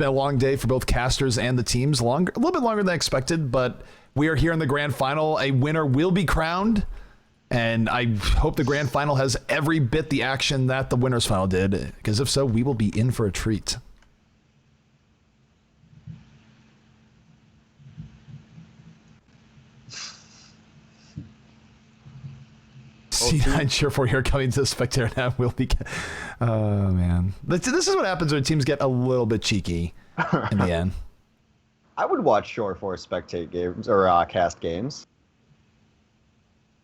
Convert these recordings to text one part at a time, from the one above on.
been a long day for both casters and the teams. A little bit longer than expected, but we are here in the grand final. A winner will be crowned, and I hope the grand final has every bit the action that the winners final did, because if so, we will be in for a treat. C9 cheer for here coming to the spectator now will be. Oh man, this is what happens when teams get a little bit cheeky in the end. I would watch Shore 4 spectate games or cast games.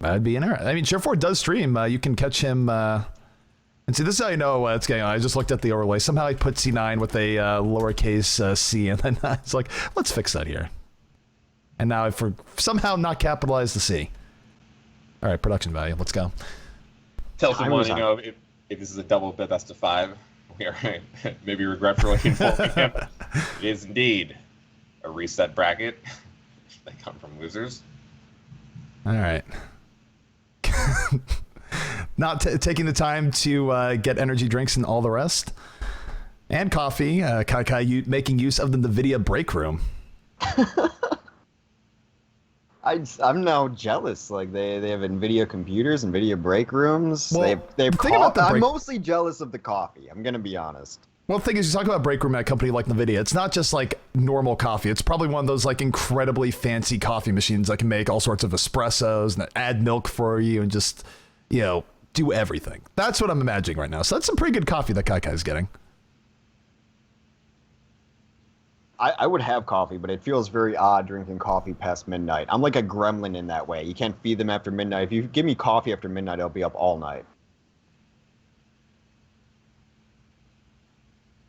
That'd be interesting. I mean, Shore 4 does stream. You can catch him. And see, this is how you know what's going on. I just looked at the overlay. Somehow I put C9 with a lowercase c, and then I was like, let's fix that here. And now I've somehow not capitalized the C. All right, production value. Let's go. Tell someone, if this is a double best of 5, we are maybe regretfully informing him. It is indeed a reset bracket. They come from losers. All right. Not taking the time to get energy drinks and all the rest. And coffee. Kai making use of the NVIDIA break room. I'm now jealous. Like they have NVIDIA computers, NVIDIA break rooms. Well, they have coffee. I'm mostly jealous of the coffee. I'm gonna be honest. Well, the thing is, you talk about break room at a company like NVIDIA. It's not just like normal coffee. It's probably one of those like incredibly fancy coffee machines that can make all sorts of espressos and add milk for you and just, do everything. That's what I'm imagining right now. So that's some pretty good coffee that Kai is getting. I would have coffee, but it feels very odd drinking coffee past midnight. I'm like a gremlin in that way. You can't feed them after midnight. If you give me coffee after midnight, I'll be up all night.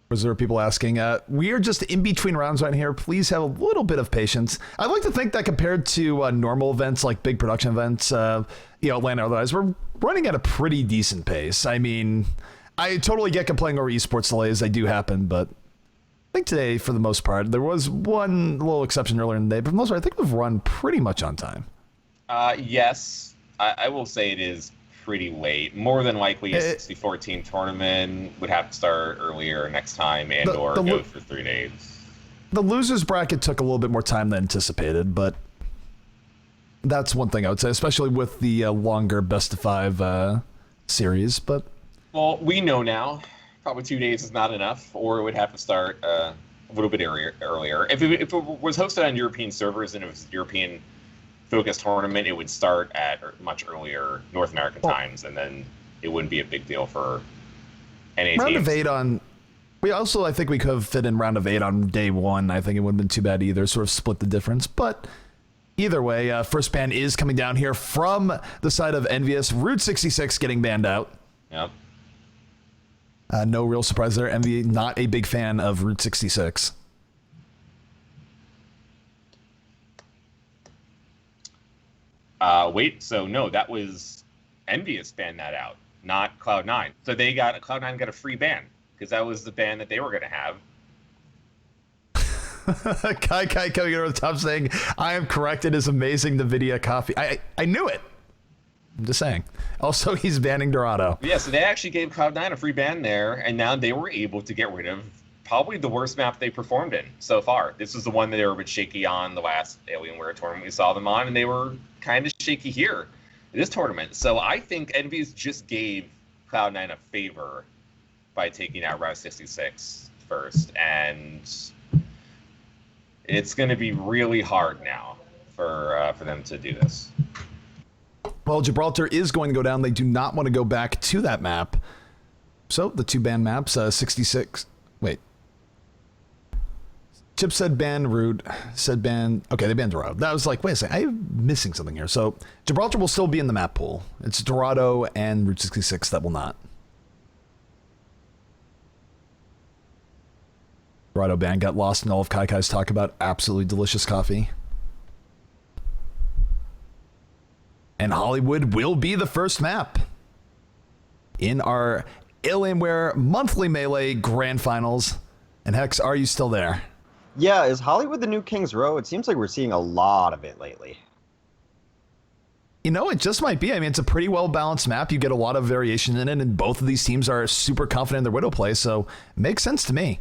Was there people asking? We are just in between rounds right here. Please have a little bit of patience. I'd like to think that compared to normal events like big production events, Atlanta otherwise, we're running at a pretty decent pace. I mean, I totally get complaining over esports delays. They do happen, but I think today, for the most part, there was one little exception earlier in the day, but for the most part, I think we've run pretty much on time. Yes, I will say it is pretty late. More than likely, a 64 team tournament would have to start earlier next time and or go for 3 days. The losers bracket took a little bit more time than anticipated, but that's one thing I would say, especially with the longer best of 5 series. But well, we know now. Probably 2 days is not enough, or it would have to start a little bit earlier. If it was hosted on European servers and it was a European-focused tournament, it would start at much earlier North American times, and then it wouldn't be a big deal for NA round teams. Of 8 on. I think we could have fit in round of 8 on day 1. I think it wouldn't have been too bad either. Sort of split the difference, but either way, first ban is coming down here from the side of Envyus. Route 66 getting banned out. Yep. No real surprise there. Envy, not a big fan of Route 66. So no, that was Envyus banned that out, not Cloud9. So Cloud9 got a free ban because that was the ban that they were going to have. Kai coming over the top saying, "I am correct. It is amazing. The NVIDIA coffee. I knew it. I'm just saying." Also, he's banning Dorado. Yeah, so they actually gave Cloud9 a free ban there, and now they were able to get rid of probably the worst map they performed in so far. This was the one that they were a bit shaky on the last Alienware tournament we saw them on, and they were kind of shaky here in this tournament. So I think Envy's just gave Cloud9 a favor by taking out Route 66 first, and it's going to be really hard now for them to do this. Well, Gibraltar is going to go down. They do not want to go back to that map. So the 2 ban maps, 66. Wait. Chip said ban Root, said ban. Okay, they banned Dorado. That was like, wait a second, I'm missing something here. So Gibraltar will still be in the map pool. It's Dorado and Route 66 that will not. Dorado ban got lost in all of Kai's talk about absolutely delicious coffee. And Hollywood will be the first map in our Alienware Monthly Melee Grand Finals. And Hex, are you still there? Yeah, is Hollywood the new King's Row? It seems like we're seeing a lot of it lately. It just might be. I mean, it's a pretty well-balanced map. You get a lot of variation in it, and both of these teams are super confident in their Widow play, so it makes sense to me.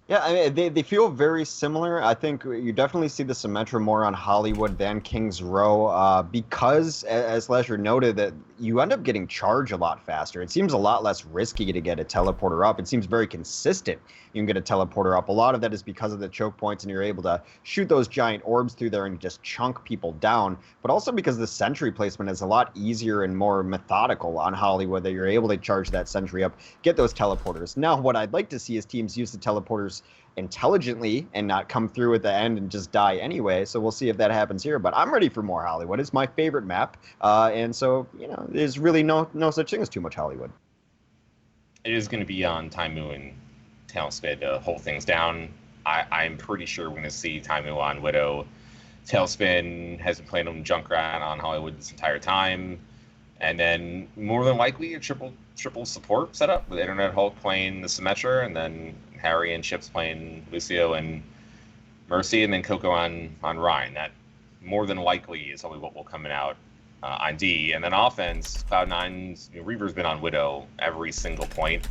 Yeah, I mean, they feel very similar. I think you definitely see the Symmetra more on Hollywood than Kings Row because, as Lasher noted, that you end up getting charged a lot faster. It seems a lot less risky to get a teleporter up. It seems very consistent. You can get a teleporter up. A lot of that is because of the choke points, and you're able to shoot those giant orbs through there and just chunk people down. But also because the sentry placement is a lot easier and more methodical on Hollywood, that you're able to charge that sentry up, get those teleporters. Now, what I'd like to see is teams use the teleporters intelligently and not come through at the end and just die anyway. So we'll see if that happens here. But I'm ready for more Hollywood. It's my favorite map, and so there's really no such thing as too much Hollywood. It is going to be on Taimu and Tailspin to hold things down. I'm pretty sure we're going to see Taimu on Widow. Tailspin has been playing on Junkrat on Hollywood this entire time, and then more than likely a triple support setup with Internet Hulk playing the Symmetra, and then Harry and Chips playing Lucio and Mercy, and then Coco on Rhine. That more than likely is probably what will come out on D. And then offense, Cloud9's Reaver's been on Widow every single point.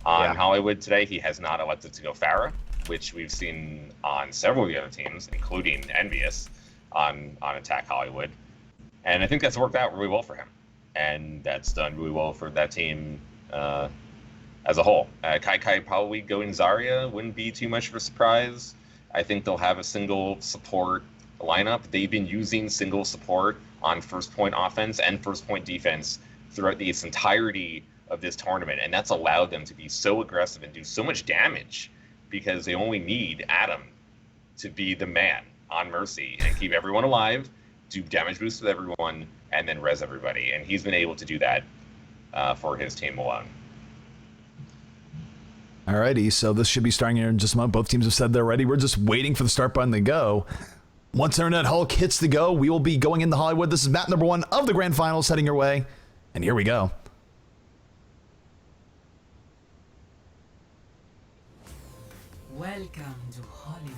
On Hollywood today, he has not elected to go Pharah, which we've seen on several of the other teams, including Envyus on Attack Hollywood. And I think that's worked out really well for him. And that's done really well for that team as a whole. Kai probably going Zarya wouldn't be too much of a surprise. I think they'll have a single support lineup. They've been using single support on first point offense and first point defense throughout this entirety of this tournament, and that's allowed them to be so aggressive and do so much damage because they only need Adam to be the man on Mercy and keep everyone alive, do damage boosts with everyone, and then res everybody. And he's been able to do that for his team alone. Alrighty, so this should be starting here in just a moment. Both teams have said they're ready. We're just waiting for the start button to go. Once Internet Hulk hits the go, we will be going into Hollywood. This is map number 1 of the Grand Finals heading your way. And here we go. Welcome to Hollywood.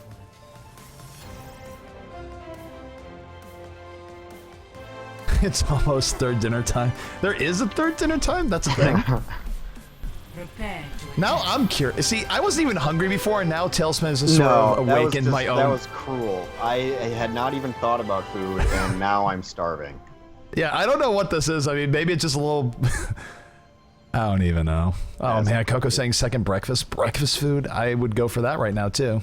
It's almost third dinner time. There is a third dinner time? That's a thing. Prepare to Now I'm curious. See, I wasn't even hungry before, and now Tailspin is just sort of awakened my own. That was cruel. I had not even thought about food, and now I'm starving. Yeah, I don't know what this is. I mean, maybe it's just a little... I don't even know. Oh man, Coco saying second breakfast food. I would go for that right now too.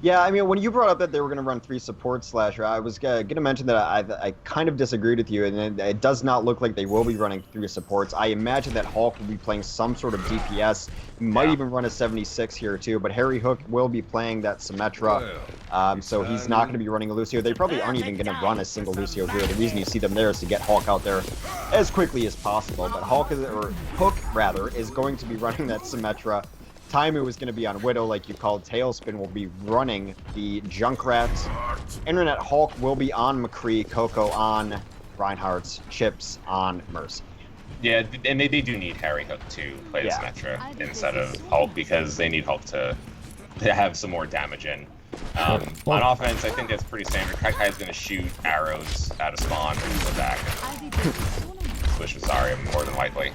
Yeah, I mean, when you brought up that they were going to run 3 support Slasher, I was going to mention that I kind of disagreed with you, and it does not look like they will be running 3 supports. I imagine that Hulk will be playing some sort of DPS. He might even run a 76 here too, but Harry Hook will be playing that Symmetra, so he's not going to be running a Lucio. They probably aren't even going to run a single Lucio here. The reason you see them there is to get Hulk out there as quickly as possible, but Hook is going to be running that Symmetra. Taimu is going to be on Widow, like you called. Tailspin will be running the Junkrat. Internet Hulk will be on McCree. Coco on Reinhardt's. Chips on Mercy. Yeah, and they do need Harry Hook to play the Symmetra instead of Hulk, because they need Hulk to have some more damage in. On offense, I think that's pretty standard. Kai is going to shoot arrows out of spawn and go back and switch with Zarya more than likely.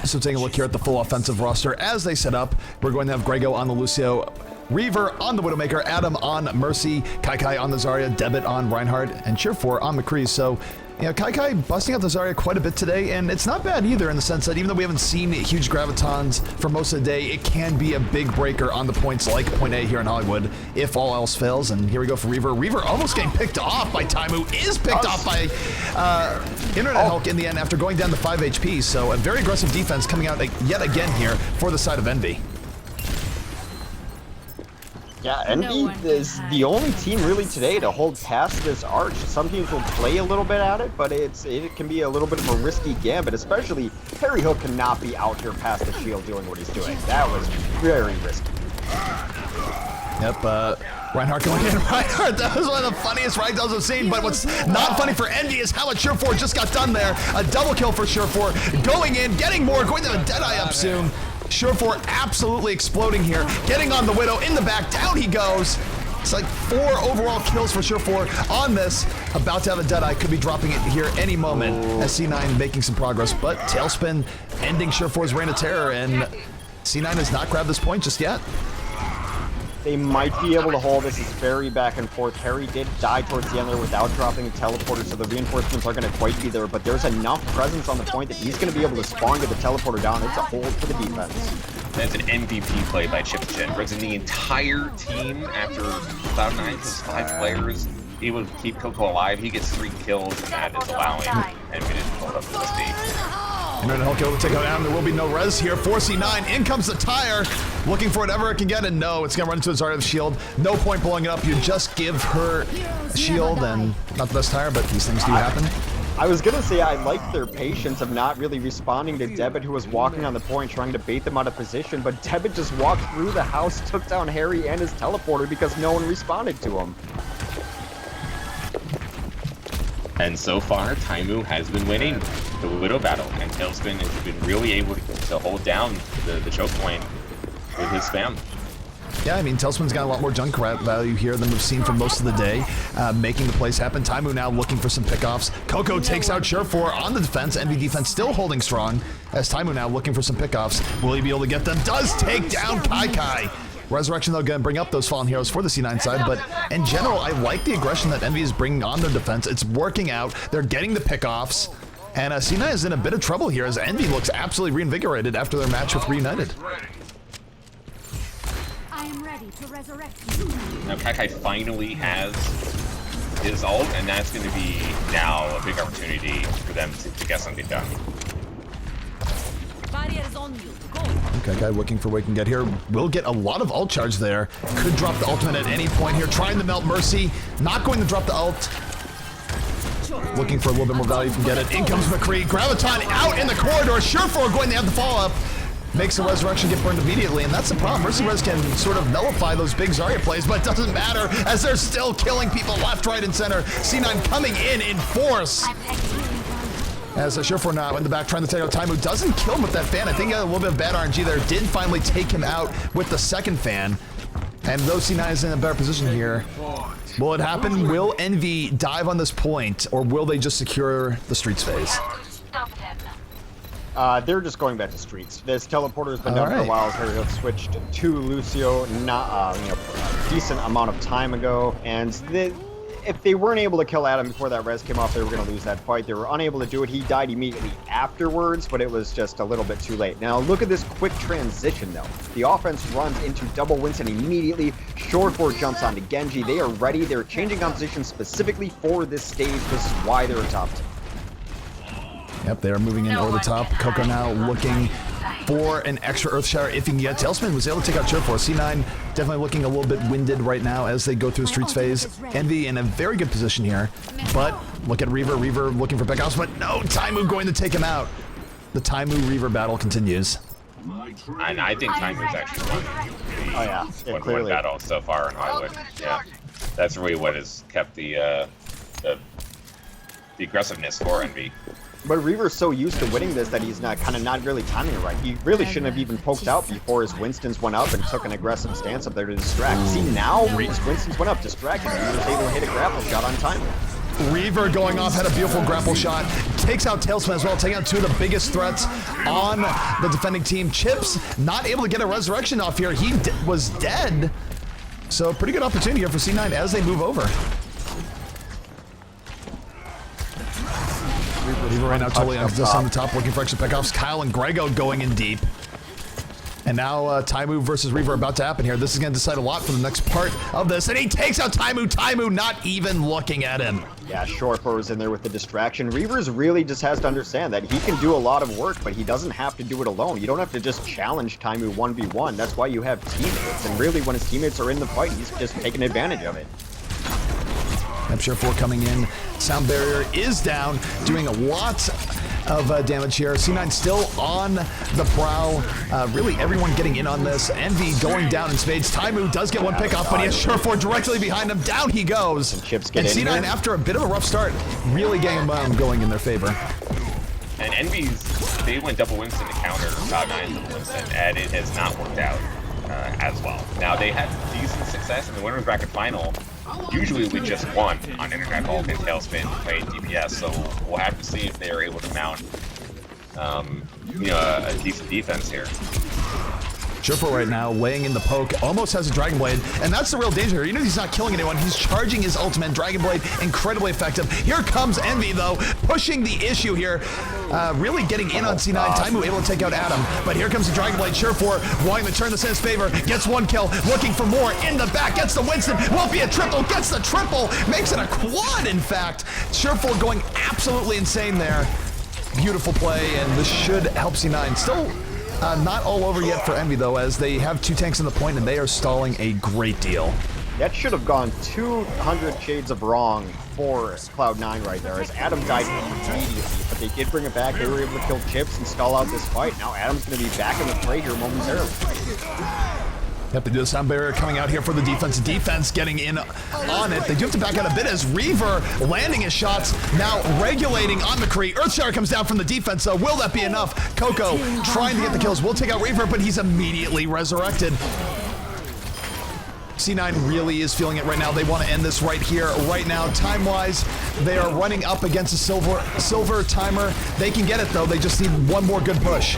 So taking a look here at the full offensive roster as they set up, we're going to have Grego on the Lucio, Reaver on the Widowmaker, Adam on Mercy, Kai on the Zarya, Debit on Reinhardt, and Cheer4 on McCree. So, Kai busting out the Zarya quite a bit today, and it's not bad either in the sense that even though we haven't seen huge gravitons for most of the day, it can be a big breaker on the points like point A here in Hollywood if all else fails. And here we go for Reaver. Reaver almost getting picked off by Taimu, is picked off by Internet Hulk in the end after going down to 5 HP. So a very aggressive defense coming out yet again here for the side of Envy. Yeah, Envy is the only team really today to hold past this arch. Some teams will play a little bit at it, but it can be a little bit of a risky gambit, especially Harry Hook cannot be out here past the shield doing what he's doing. That was very risky. Yep, Reinhardt going in. Reinhardt, that was one of the funniest ragdolls I've seen, but what's not funny for Envy is how much Cheer4 just got done there. A double kill for Cheer4, going in, getting more, going to the Deadeye up soon. Cheer4 absolutely exploding here, getting on the Widow, in the back, down he goes. It's like 4 overall kills for Cheer4 on this. About to have a Deadeye, could be dropping it here any moment as C9 making some progress, but Tailspin ending Cheer4's reign of terror, and C9 has not grabbed this point just yet. They might be able to hold this. It's very back and forth. Harry did die towards the end there without dropping a teleporter, so the reinforcements aren't going to quite be there, but there's enough presence on the point that he's going to be able to spawn get the teleporter down. It's a hold for the defense. That's an MVP play by ChipsGen, bringing the entire team after Cloud9 plus 5 players, able to keep Coco alive. He gets 3 kills, and that is allowing Envyus to hold up the lead. And then Hulk able to take out down. There will be no res here. 4C9. In comes the tire. Looking for whatever it can get, and no, it's going to run into his Zarya's shield. No point blowing it up. You just give her a shield, and not the best tire, but these things do happen. I was going to say I like their patience of not really responding to Debit, who was walking on the point trying to bait them out of position, but Debit just walked through the house, took down Harry and his teleporter because no one responded to him. And so far, Taimu has been winning the Widow battle, and Tailspin has been really able to hold down the choke point with his spam. Yeah, I mean, Tailspin's got a lot more junk rat value here than we've seen for most of the day, making the plays happen. Taimu now looking for some pickoffs. Coco takes out Surefour on the defense. Envy defense still holding strong, as Taimu now looking for some pickoffs. Will he be able to get them? Does take down Kai. Resurrection, though, going to bring up those fallen heroes for the C9 side, but in general, I like the aggression that Envy is bringing on their defense. It's working out. They're getting the pickoffs, and C9 is in a bit of trouble here as Envy looks absolutely reinvigorated after their match with Reunited. I am ready to resurrect you. Now Kai finally has his ult, and that's going to be now a big opportunity for them to get something done. Barrier is on you. Go. Okay, guy looking for what he can get here. Will get a lot of ult charge there. Could drop the ultimate at any point here. Trying to melt Mercy. Not going to drop the ult. Looking for a little bit more value if you can get it. In comes McCree. Graviton out in the corridor. Surefour going to have the follow-up. Makes the Resurrection get burned immediately, and that's the problem. Mercy Res can sort of nullify those big Zarya plays, but it doesn't matter as they're still killing people left, right, and center. C9 coming in force. As Surefour now in the back trying to take out Taimu. Doesn't kill him with that fan. I think he had a little bit of bad RNG there. Did finally take him out with the second fan. And though C9 is in a better position here, will it happen? Will Envy dive on this point, or will they just secure the Streets phase? They're just going back to Streets. This teleporter has been done for a while. Harry switched to Lucio not a decent amount of time ago, and if they weren't able to kill Adam before that res came off, they were going to lose that fight. They were unable to do it. He died immediately afterwards, but it was just a little bit too late. Now look at this quick transition though. The offense runs into double Winston immediately. Surefour jumps onto Genji. They are ready. They're changing composition specifically for this stage. This is why they're a top team. Yep, they are moving in over the top. Coco now looking for an extra Earth Shower if he can get. Tailspin was able to take out Surefour. C9 definitely looking a little bit winded right now as they go through the Streets phase. Envy in a very good position here, but look at Reaver. Reaver looking for pickoffs, but no, Taimu going to take him out. The Taimu-Reaver battle continues. And I think Taimu's actually won the one battle so far in Hollywood. Yeah, that's really what has kept the aggressiveness for Envy. But Reaver's so used to winning this that he's not really timing it right. He really shouldn't have even poked out before his Winstons went up and took an aggressive stance up there to distract. See, now his Winstons went up, distracted, and he was able to hit a grapple shot on time. Reaver going off, had a beautiful grapple shot. Takes out Tailspin as well, taking out two of the biggest threats on the defending team. Chips not able to get a resurrection off here. He was dead. So pretty good opportunity here for C9 as they move over. Reaver right now totally on the top, looking for extra pickoffs. Kyle and Grego going in deep. And now Taimu versus Reaver about to happen here. This is going to decide a lot for the next part of this. And he takes out Taimu. Taimu not even looking at him. Yeah, Surefour was in there with the distraction. Reavers really just has to understand that he can do a lot of work, but he doesn't have to do it alone. You don't have to just challenge Taimu 1v1. That's why you have teammates. And really, when his teammates are in the fight, he's just taking advantage of it. Surefour coming in. Sound barrier is down, doing a lot of damage here. C9 still on the prowl. Really, everyone getting in on this. Envy going down in spades. Taimu does get one pick off, but he has Surefour directly behind him. Down he goes. And Chips get in C9, after a bit of a rough start, really getting him going in their favor. And Envy's, they went double Winston to counter Cloud9 double Winston, and it has not worked out as well. Now, they had decent success in the winners bracket final. Usually we just won on Internet Hulk and Tailspin playing DPS, so we'll have to see if they're able to mount a decent defense here. Triple right now, laying in the poke, almost has a Dragon Blade, and that's the real danger here. You know he's not killing anyone, he's charging his ultimate. Dragon Blade, incredibly effective. Here comes Envy, though, pushing the issue here, really getting in on C9. Taimu able to take out Adam, but here comes the Dragon Blade. Surefour wanting to turn this in his favor, gets one kill, looking for more, in the back, gets the Winston, won't be a triple, gets the triple, makes it a quad, in fact. Surefour going absolutely insane there. Beautiful play, and this should help C9. Still not all over yet for Envy, though, as they have 2 tanks in the point, and they are stalling a great deal. That should have gone 200 shades of wrong for Cloud9 right there, as Adam died immediately, but they did bring it back. They were able to kill Chips and stall out this fight. Now Adam's going to be back in the fray here momentarily. Yep, they do the sound barrier coming out here for the defense. Defense getting in on it. They do have to back out a bit as Reaver landing his shots, now regulating on McCree. Earthshaker comes down from the defense, so will that be enough? Coco trying to get the kills, will take out Reaver, but he's immediately resurrected. C9 really is feeling it right now. They want to end this right here, right now. Time-wise, they are running up against a silver timer. They can get it, though. They just need one more good push.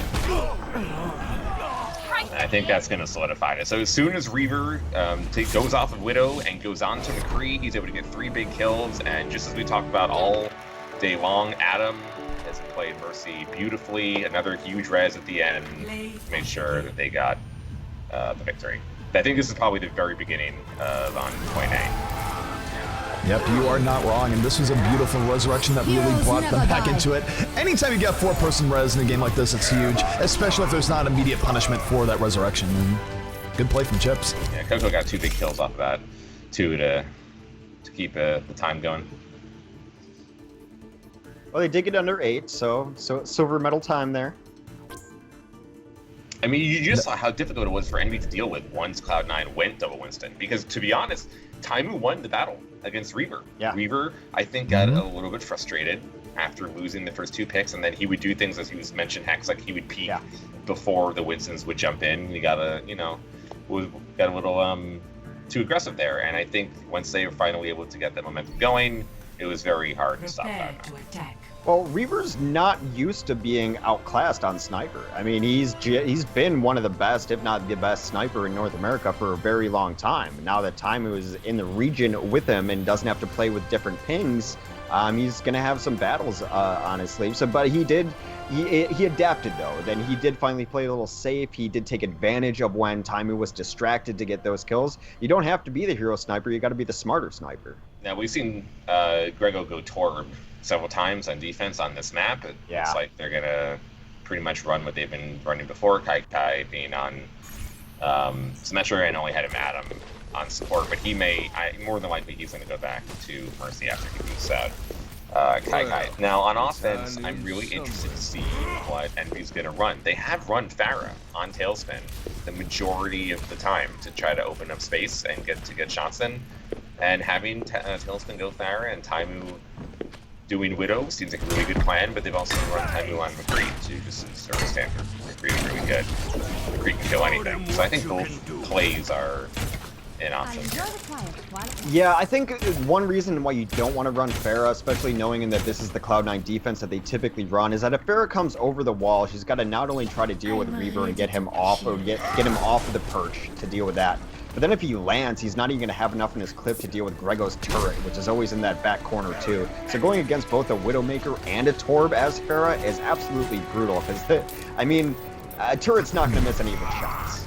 I think that's going to solidify it. So as soon as Reaver goes off of Widow and goes on to McCree, he's able to get 3 big kills. And just as we talked about all day long, Adam has played Mercy beautifully. Another huge res at the end. Made sure that they got the victory. I think this is probably the very beginning of on point A. Yep, you are not wrong, and this was a beautiful resurrection that really brought them back into it. Anytime you get 4-person res in a game like this, it's huge, especially if there's not immediate punishment for that resurrection. And good play from Chips. Yeah, Coco got 2 big kills off of that, too, to keep the time going. Well, they did get under 8, so silver medal time there. I mean, you just saw how difficult it was for Envy to deal with once Cloud9 went double Winston. Because, to be honest, Taimu won the battle against Reaver. Yeah. Reaver, I think, got a little bit frustrated after losing the first 2 picks, and then he would do things, as he was mentioned, Hex, like he would peek before the Winstons would jump in. He got a little too aggressive there. And I think once they were finally able to get the momentum going, it was very hard to stop that. Prepare to attack. Well, Reaver's not used to being outclassed on Sniper. I mean, he's been one of the best, if not the best sniper in North America for a very long time. Now that Taimu is in the region with him and doesn't have to play with different pings, he's going to have some battles on his sleeve. So, but he adapted, though. Then he did finally play a little safe. He did take advantage of when Taimu was distracted to get those kills. You don't have to be the hero sniper. You got to be the smarter sniper. Now, we've seen Grego go Torb several times on defense on this map. It looks like they're going to pretty much run what they've been running before, Kai being on Symmetra and only had him Adam on support, but he may, more than likely, he's going to go back to Mercy after he boosts out Kai. Now, on offense, I'm really interested to see what Envy's going to run. They have run Pharah on Tailspin the majority of the time to try to open up space and get shots in, and having Tailspin go Pharah and Taimu doing Widow seems like a really good plan, but they've also run Taimu on McCree too, just as sort of standard. Really good. McCree can kill anything. So I think both plays are an option here. Yeah, I think one reason why you don't want to run Pharah, especially knowing that this is the Cloud9 defense that they typically run, is that if Pharah comes over the wall, she's got to not only try to deal with Reaver and get him off, or get him off of the perch to deal with that, but then if he lands, he's not even going to have enough in his clip to deal with Grego's turret, which is always in that back corner too. So going against both a Widowmaker and a Torb as Pharah is absolutely brutal, because, a turret's not going to miss any of its shots.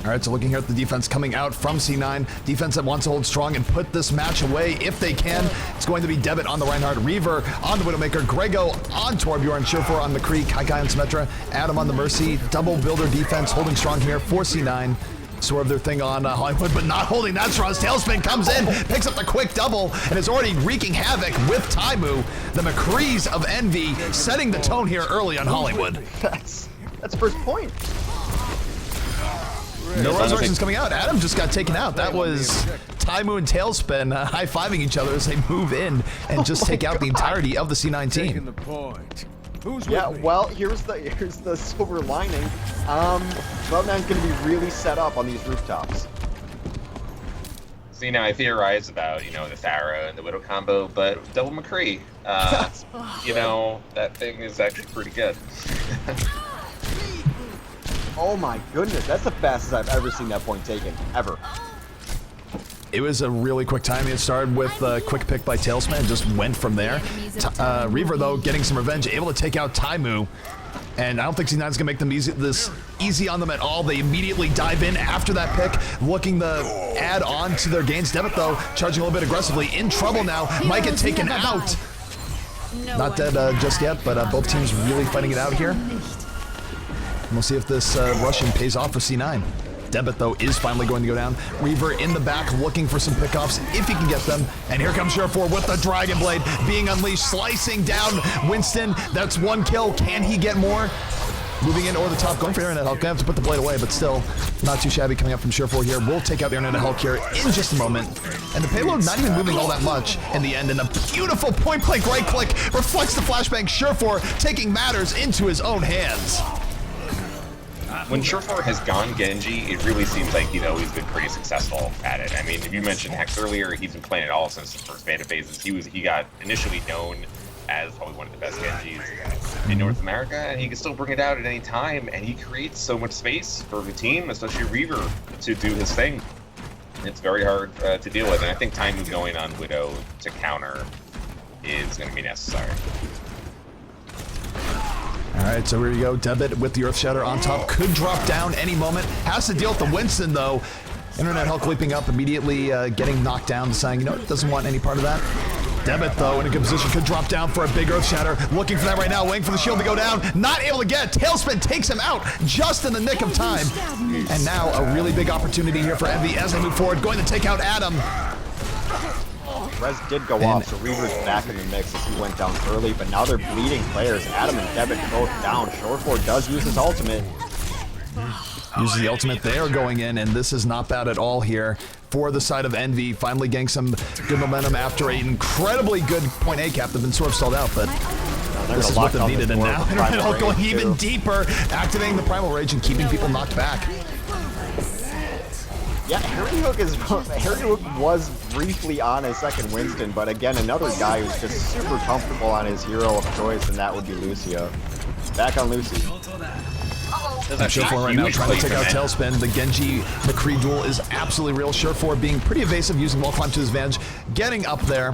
All right, so looking here at the defense coming out from C9. Defense that wants to hold strong and put this match away if they can. It's going to be Debit on the Reinhardt, Reaver on the Widowmaker, Grego on Torbjorn, Surefour on McCree, Kai on Symmetra, Adam on the Mercy. Double builder defense holding strong here for C9. Swerve their thing on Hollywood, but not holding that strong. Tailspin comes in, picks up the quick double, and is already wreaking havoc with Taimu. The McCrees of Envy setting the tone here early on Hollywood. That's first point. No resurrections coming out. Adam just got taken out. That was Taimu and Tailspin high-fiving each other as they move in and just take out the entirety of the C9 team. Well, here's the silver lining. Cloud9's going to be really set up on these rooftops. See, now I theorize about, the Pharah and the Widow combo, but double McCree, that thing is actually pretty good. Oh my goodness, that's the fastest I've ever seen that point taken, ever. It was a really quick timing. It started with a quick pick by Tailspin and just went from there. Reaver, though, getting some revenge, able to take out Taimu. And I don't think C9's going to make them easy on them at all. They immediately dive in after that pick, looking to add on to their gains. Debit, though, charging a little bit aggressively. In trouble now. Might get taken out. Not dead just yet, but both teams really fighting it out here. And we'll see if this Russian pays off for C9. Debit, though, is finally going to go down. Reaver in the back looking for some pickoffs if he can get them. And here comes Surefour with the Dragon Blade being unleashed, slicing down Winston. That's one kill. Can he get more? Moving in over the top, going for Internet Hulk. Gonna have to put the blade away, but still not too shabby coming up from Surefour here. We'll take out the Internet Hulk here in just a moment. And the payload not even moving all that much in the end. And a beautiful point-blank right-click reflects the flashbang. Surefour taking matters into his own hands. When Surefour has gone Genji, it really seems like he's always been pretty successful at it. I mean, if you mentioned Hex earlier, he's been playing it all since the first beta phases. He got initially known as probably one of the best Genjis in North America, and he can still bring it out at any time, and he creates so much space for the team, especially Reaver, to do his thing. It's very hard to deal with, and I think time going on Widow to counter is going to be necessary. All right, so here you go. Debit with the Earth Shatter on top. Could drop down any moment. Has to deal with the Winston, though. Internet Hulk leaping up, immediately getting knocked down, saying, you know, doesn't want any part of that. Debit, though, in a good position, could drop down for a big Earth Shatter. Looking for that right now, waiting for the shield to go down. Not able to get it. Tailspin takes him out just in the nick of time. And now a really big opportunity here for Envy as they move forward. Going to take out Adam. Res did go off, so Reaver's back in the mix as he went down early, but now they're bleeding players. Adam and Debit both down. Surefour does use his ultimate. Uses the ultimate. They are going in, and this is not bad at all here for the side of Envy. Finally getting some good momentum after an incredibly good point A cap. They've been sort of stalled out, but this is what they needed. And now Internet Hulk going even deeper, activating the Primal Rage and keeping people knocked back. Yeah, Harry Hook was briefly on his second Winston, but again, another guy who's just super comfortable on his hero of choice, and that would be Lucio. Back on Lucy. Surefour right now trying to take out Tailspin. The Genji McCree duel is absolutely real. Surefour being pretty evasive, using wall climb to his advantage, getting up there.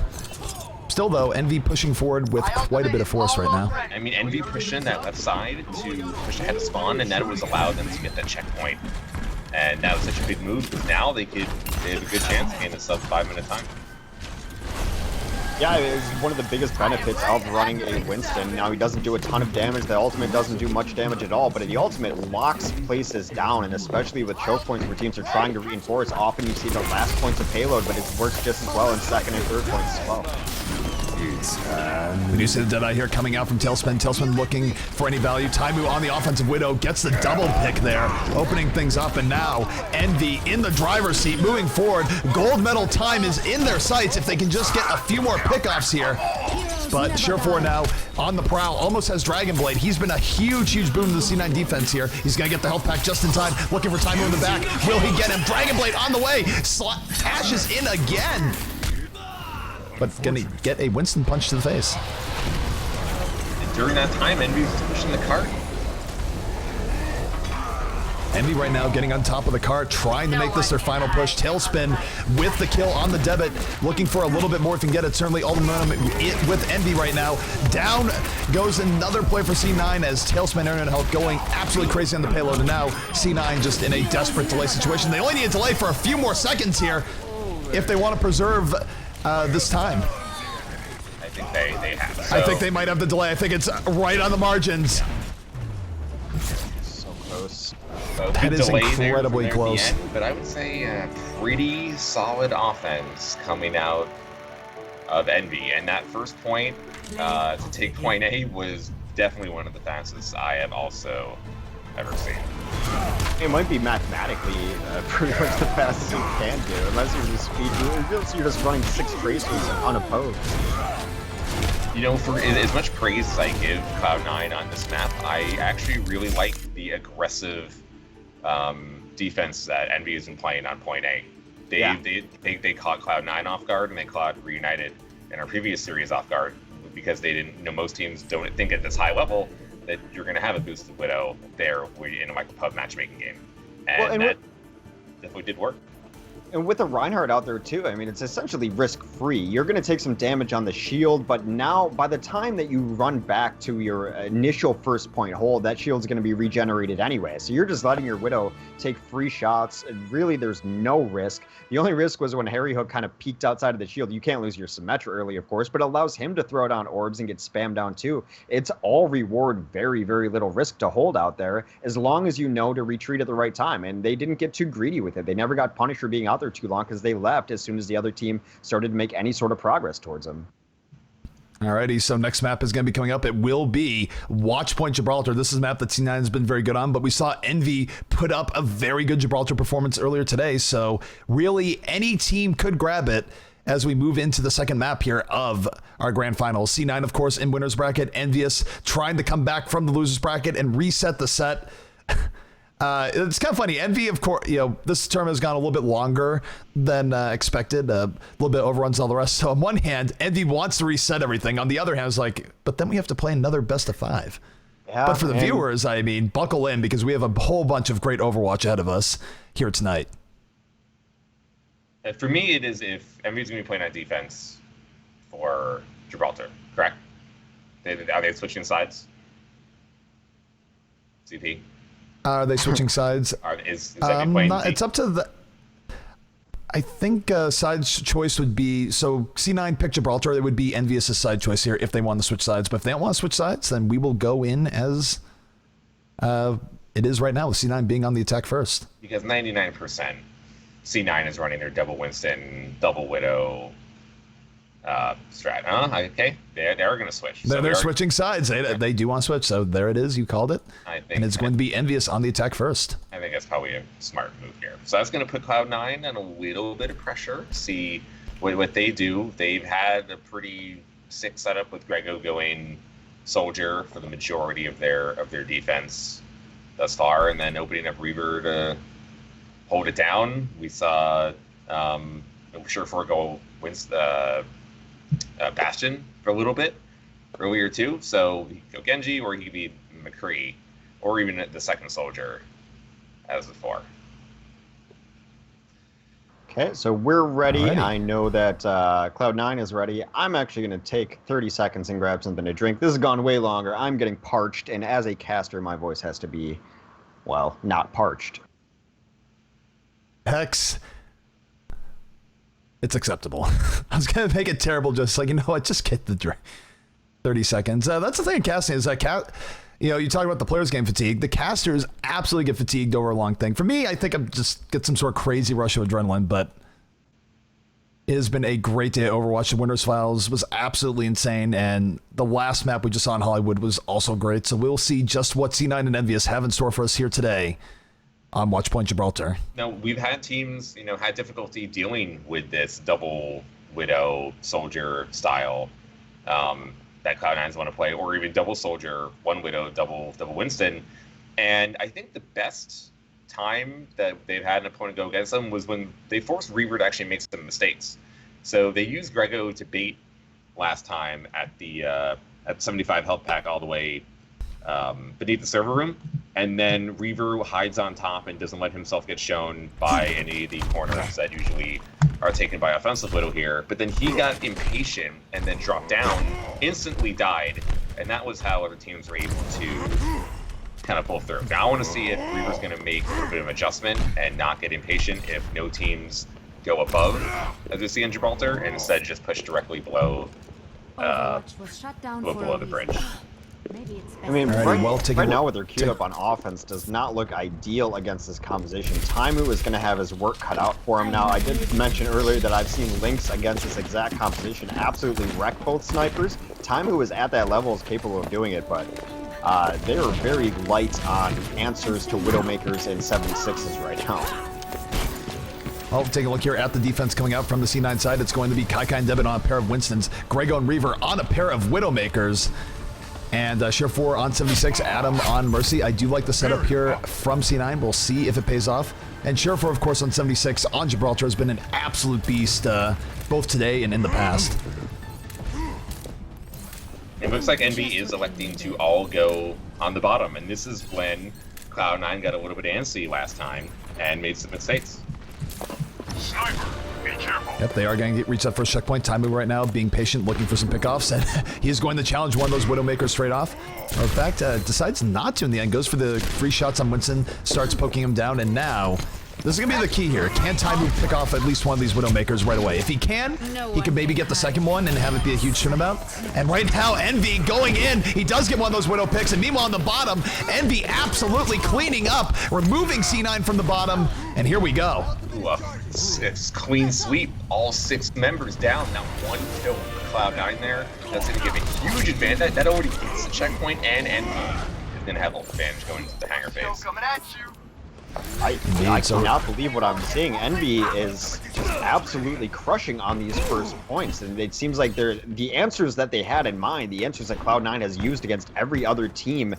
Still, though, Envy pushing forward with quite a bit of force right now. I mean, Envy pushing that left side to push ahead of spawn, and that was allowed them to get that checkpoint. And that was such a big move because now they have a good chance to gain a sub 5-minute time. Yeah, it was one of the biggest benefits of running a Winston. Now he doesn't do a ton of damage. The ultimate doesn't do much damage at all, but the ultimate locks places down, and especially with choke points where teams are trying to reinforce, often you see the last points of payload, but it works just as well in second and third points as well. We do see the Deadeye here coming out from Tailspin. Tailspin looking for any value. Taimu on the offensive Widow gets the double pick there, opening things up, and now Envy in the driver's seat, moving forward. Gold medal time is in their sights if they can just get a few more pickoffs here. But Surefour now on the prowl, almost has Dragon Blade. He's been a huge boon to the C9 defense here. He's gonna get the health pack just in time, looking for Taimu in the back. Will he get him? Dragon Blade on the way. Ashes in again. But gonna get a Winston punch to the face. And during that time, Envy's pushing the cart. Envy right now getting on top of the cart, trying to make this their final push. Tailspin with the kill on the Debit, looking for a little bit more if he can get it. Certainly all the momentum with Envy right now. Down goes another play for C9 as Tailspin Internet Hulk going absolutely crazy on the payload. And now C9 just in a desperate delay situation. They only need a delay for a few more seconds here if they want to preserve this time. I think they have. So. I think they might have the delay. I think it's right on the margins. So close. So That is incredibly close. End, but I would say a pretty solid offense coming out of Envy. And that first point to take point A was definitely one of the fastest I have also ever seen. It might be mathematically pretty much the fastest you can do, unless you're just you're just running 6 tracers unopposed. You know, for as much praise as I give Cloud9 on this map, I actually really like the aggressive defense that Envy has been playing on point A. They caught Cloud9 off guard, and they caught Reunited in our previous series off guard because they didn't. You know, most teams don't think at this high level that you're going to have a boosted Widow there in a pub matchmaking game. And, Well, and that definitely did work. And with a Reinhardt out there too, I mean, it's essentially risk-free. You're going to take some damage on the shield, but now by the time that you run back to your initial first point hold, that shield's going to be regenerated anyway. So you're just letting your Widow take free shots, and really there's no risk. The only risk was when Harry Hook kind of peeked outside of the shield. You can't lose your Symmetra early, of course, but it allows him to throw down orbs and get spammed down too. It's all reward, very, very little risk to hold out there, as long as you know to retreat at the right time. And they didn't get too greedy with it. They never got punished for being out there too long because they left as soon as the other team started to make any sort of progress towards them. Alrighty, so next map is going to be coming up. It will be Watchpoint Gibraltar. This is a map that C9 has been very good on, but we saw Envy put up a very good Gibraltar performance earlier today, so really any team could grab it as we move into the second map here of our grand finals. C9, of course, in winner's bracket. Envyus trying to come back from the loser's bracket and reset the set. It's kind of funny. Envy, of course, this term has gone a little bit longer than expected. A little bit overruns all the rest. So on one hand, Envy wants to reset everything. On the other hand, it's like, but then we have to play another best of 5. Yeah, but for the viewers, I mean, buckle in because we have a whole bunch of great Overwatch ahead of us here tonight. For me, it is if Envy's going to be playing on defense for Gibraltar, correct? Are they switching sides? CP? Are they switching sides? Is Envy playing it's up to the... I think side choice would be... So C9 pick Gibraltar. It would be Envious' side choice here if they want to switch sides. But if they don't want to switch sides, then we will go in as it is right now with C9 being on the attack first. Because 99% C9 is running their double Winston, double Widow strat. Okay, they are going to switch. They're switching sides. They do want to switch, so there it is. You called it. I think, and it's going to be Envious on the attack first. I think that's probably a smart move here. So that's going to put Cloud9 on a little bit of pressure. See what they do. They've had a pretty sick setup with Grego going Soldier for the majority of their defense thus far, and then opening up Reaver to hold it down. We saw Surefour go Bastion for a little bit earlier too. So he could go Genji, or he could be McCree, or even the second Soldier as before. Okay, so we're ready. Alrighty. I know that Cloud9 is ready. I'm actually going to take 30 seconds and grab something to drink. This has gone way longer. I'm getting parched, and as a caster, my voice has to be, well, not parched. Hex. It's acceptable. I was going to make it terrible, just like, you know what, just get the drink. 30 seconds. That's the thing in casting is that, you talk about the players getting fatigued. The casters absolutely get fatigued over a long thing. For me, I think I'm just get some sort of crazy rush of adrenaline, but it has been a great day at Overwatch. The Winners Files was absolutely insane, and the last map we just saw in Hollywood was also great. So we'll see just what C9 and Envyus have in store for us here today on Watchpoint Gibraltar. Now, we've had teams, had difficulty dealing with this double Widow Soldier style that Cloud9s want to play, or even double Soldier, one Widow, double Winston. And I think the best time that they've had an opponent go against them was when they forced Reaver to actually make some mistakes. So they used Grego to bait last time at the at 75 health pack all the way beneath the server room, and then Reaver hides on top and doesn't let himself get shown by any of the corners that usually are taken by offensive Widow here. But then he got impatient and then dropped down, instantly died, and that was how other teams were able to kind of pull through. Now I want to see if Reaver's going to make a bit of adjustment and not get impatient if no teams go above, as we see in Gibraltar, and instead just push directly below Overwatch was shut down for below a the bridge. reason. Maybe it's I mean, Alrighty, right, well, right now with their queued up on offense does not look ideal against this composition. Taimu is going to have his work cut out for him. Now, I did mention earlier that I've seen Lynx against this exact composition absolutely wreck both snipers. Taimu is at that level, is capable of doing it, but they are very light on answers to Widowmakers and 76s right now. Well, take a look here at the defense coming out from the C9 side. It's going to be Kaikai and Debit on a pair of Winstons, Grego and Reaver on a pair of Widowmakers, and Surefour on 76, Adam on Mercy. I do like the setup here from C9. We'll see if it pays off. And Surefour, of course, on 76 on Gibraltar has been an absolute beast both today and in the past. It looks like Envy is electing to all go on the bottom, and this is when Cloud9 got a little bit antsy last time and made some mistakes. Sniper, be careful. Yep, they are going to reach that first checkpoint. Taimu right now being patient, looking for some pickoffs, and he is going to challenge one of those Widowmakers straight off. Or in fact, decides not to in the end, goes for the free shots on Winston, starts poking him down, and now this is going to be the key here. Can Taimu pick off at least one of these Widowmakers right away? If he can, he could maybe get the second one and have it be a huge turnabout. And right now, Envy going in. He does get one of those Widow picks, and meanwhile on the bottom, Envy absolutely cleaning up, removing C9 from the bottom, and here we go. Ooh, it's clean sweep. All 6 members down. Now 1 kill for Cloud9 there. That's going to give a huge advantage. That already gets the checkpoint, and Envy is going to have a advantage going into the hangar phase. Coming at you. I cannot believe what I'm seeing. Envy is just absolutely crushing on these first points, and it seems like the answers that they had in mind, the answers that Cloud9 has used against every other team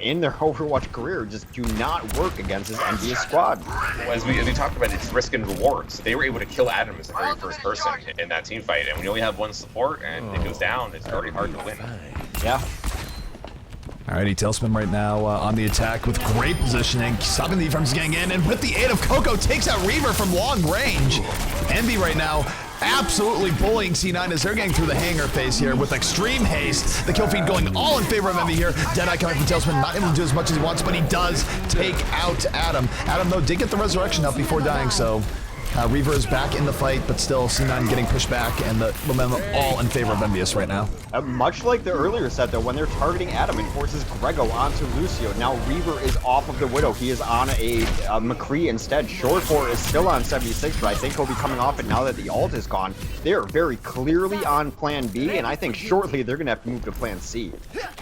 in their Overwatch career, just do not work against this Envious squad. Well, as we talked about, it's risk and reward. So they were able to kill Adam as the very first person in that team fight, and when you only have one support and it goes down, it's very hard to win. Yeah. Alrighty, Tailspin right now on the attack with great positioning, stopping the E-Farms getting in, and with the aid of Coco, takes out Reaver from long range. Envy right now absolutely bullying C9 as they're getting through the hangar phase here with extreme haste. The kill feed going all in favor of Envy here. Deadeye coming from Tailspin, not able to do as much as he wants, but he does take out Adam. Adam, though, did get the resurrection up before dying, so Reaver is back in the fight, but still C9 getting pushed back, and the momentum all in favor of Envyus right now. Much like the earlier set, though, when they're targeting Adam, it forces Grego onto Lucio. Now Reaver is off of the Widow. He is on a McCree instead. Short4 is still on 76, but I think he'll be coming off it now that the ult is gone. They are very clearly on plan B, and I think shortly they're going to have to move to plan C.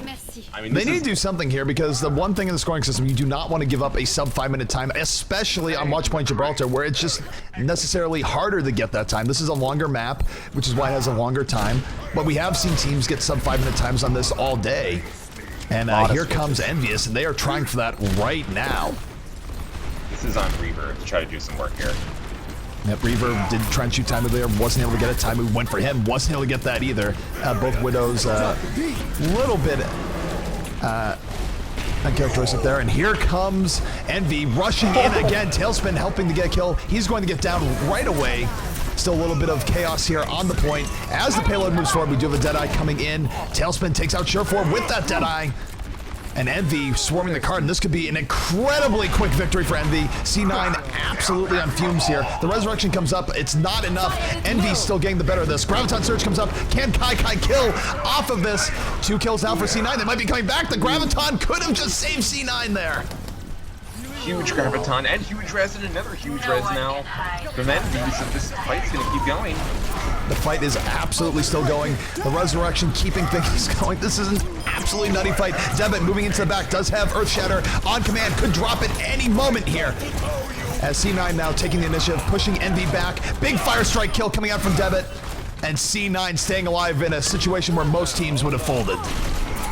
Merci. I mean, They need to do something here, because the one thing in the scoring system, you do not want to give up a sub 5-minute time, especially on Watchpoint Gibraltar, where it's just necessarily harder to get that time. This is a longer map, which is why it has a longer time, but we have seen teams get sub 5-minute times on this all day. And here comes Envyus, and they are trying for that right now. This is on Reaver to try to do some work here. Yep, Reaver did try and shoot Taimu there, wasn't able to get it. Taimu went for him, wasn't able to get that either. Both Widows little bit uncharacteristic there, and here comes Envy rushing in again. Tailspin helping to get a kill. He's going to get down right away. Still a little bit of chaos here on the point. As the payload moves forward, we do have a Deadeye coming in. Tailspin takes out Short4 with that Deadeye. And Envy swarming the card, and this could be an incredibly quick victory for Envy. C9 absolutely on fumes here. The resurrection comes up, it's not enough. Envy's still getting the better of this. Graviton Surge comes up, can Kai kill off of this? 2 kills now for C9, they might be coming back. The Graviton could have just saved C9 there. Huge Graviton and huge res and another huge res now from Envy, so this fight's gonna keep going. The fight is absolutely still going. The resurrection keeping things going. This is an absolutely nutty fight. Debit moving into the back, does have Earth Shatter on command, could drop at any moment here. As C9 now taking the initiative, pushing Envy back. Big Fire Strike kill coming out from Debit. And C9 staying alive in a situation where most teams would have folded.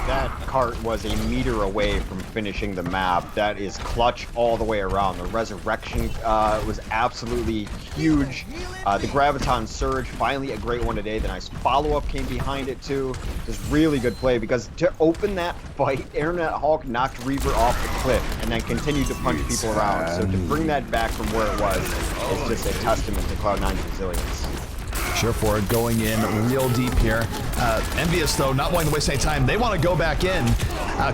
That cart was a meter away from finishing the map. That is clutch all the way around. The resurrection was absolutely huge. The Graviton Surge, finally a great one today. The nice follow-up came behind it too. Just really good play, because to open that fight, Internet Hulk knocked Reaver off the cliff and then continued to punch people around. So to bring that back from where it was is just a testament to Cloud9's resilience. Short4 going in real deep here. Envyus, though, not wanting to waste any time. They want to go back in.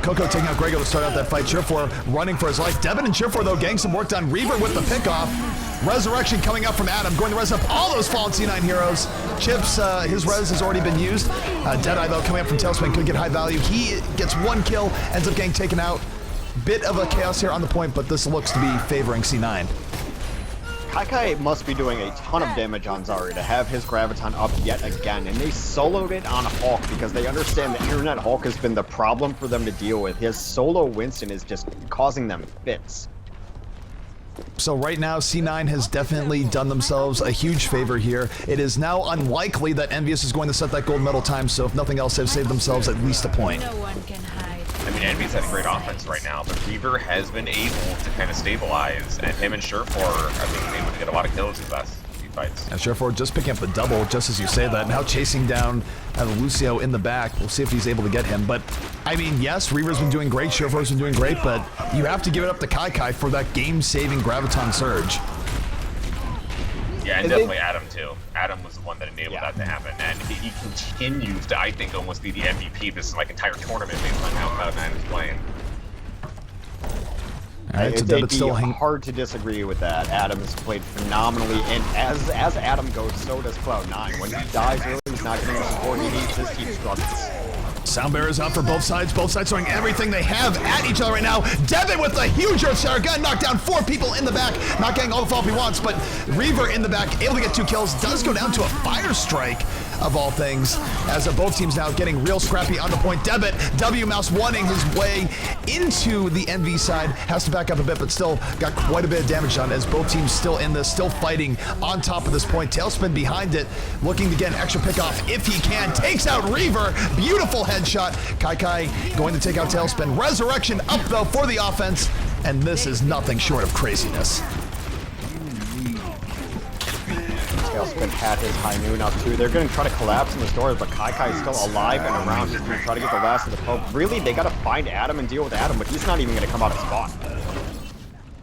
Coco taking out Grego to start out that fight. Short4 running for his life. Devin and Short4, though, getting some work done. Reaver with the pickoff. Resurrection coming up from Adam, going to res up all those fallen C9 heroes. Chips, his res has already been used. Deadeye, though, coming up from Tailspin, could get high value. He gets 1 kill, ends up getting taken out. Bit of a chaos here on the point, but this looks to be favoring C9. Kai must be doing a ton of damage on Zarya to have his Graviton up yet again, and they soloed it on Hulk because they understand that Internet Hulk has been the problem for them to deal with. His solo Winston is just causing them fits. So right now, C9 has definitely done themselves a huge favor here. It is now unlikely that Envyus is going to set that gold medal time, so if nothing else, they've saved themselves at least a point. No one can hide. I mean, Envy's had a great offense right now, but Reaver has been able to kind of stabilize, and him and Short4 are being able to get a lot of kills with us. fights. And Surefour just picking up the double, just as you say that. Now chasing down Lucio in the back. We'll see if he's able to get him. But, I mean, yes, Reaver's been doing great, Surefour's been doing great, but you have to give it up to Kai for that game-saving Graviton Surge. Yeah, and definitely Adam, too. Adam was the one that enabled that to happen. And he continues to, I think, almost be the MVP of this like entire tournament based on how Cloud9 is playing. All right, so It'd be hard to disagree with that. Adam has played phenomenally, and as Adam goes, so does Cloud9. When he dies early, he's not getting the support he needs. His team struggles. Sound barriers out for both sides throwing everything they have at each other right now. Devin with a huge Earth Shatter gun, knocked down 4 people in the back, not getting all the fall he wants, but Reaver in the back, able to get 2 kills, does go down to a Fire Strike of all things, as both teams now getting real scrappy on the point. Debit, W-Mouse wanting his way into the NV side, has to back up a bit, but still got quite a bit of damage done as both teams still in this, still fighting on top of this point. Tailspin behind it, looking to get an extra pick off if he can. Takes out Reaver, beautiful headshot. Kai going to take out Tailspin. Resurrection up though for the offense, and this is nothing short of craziness. Tailspin had his high noon up too. They're going to try to collapse in the stores, but Kai is still alive and around. He's going to try to get the last of the poke. Really, they got to find Adam and deal with Adam, but he's not even going to come out of spot.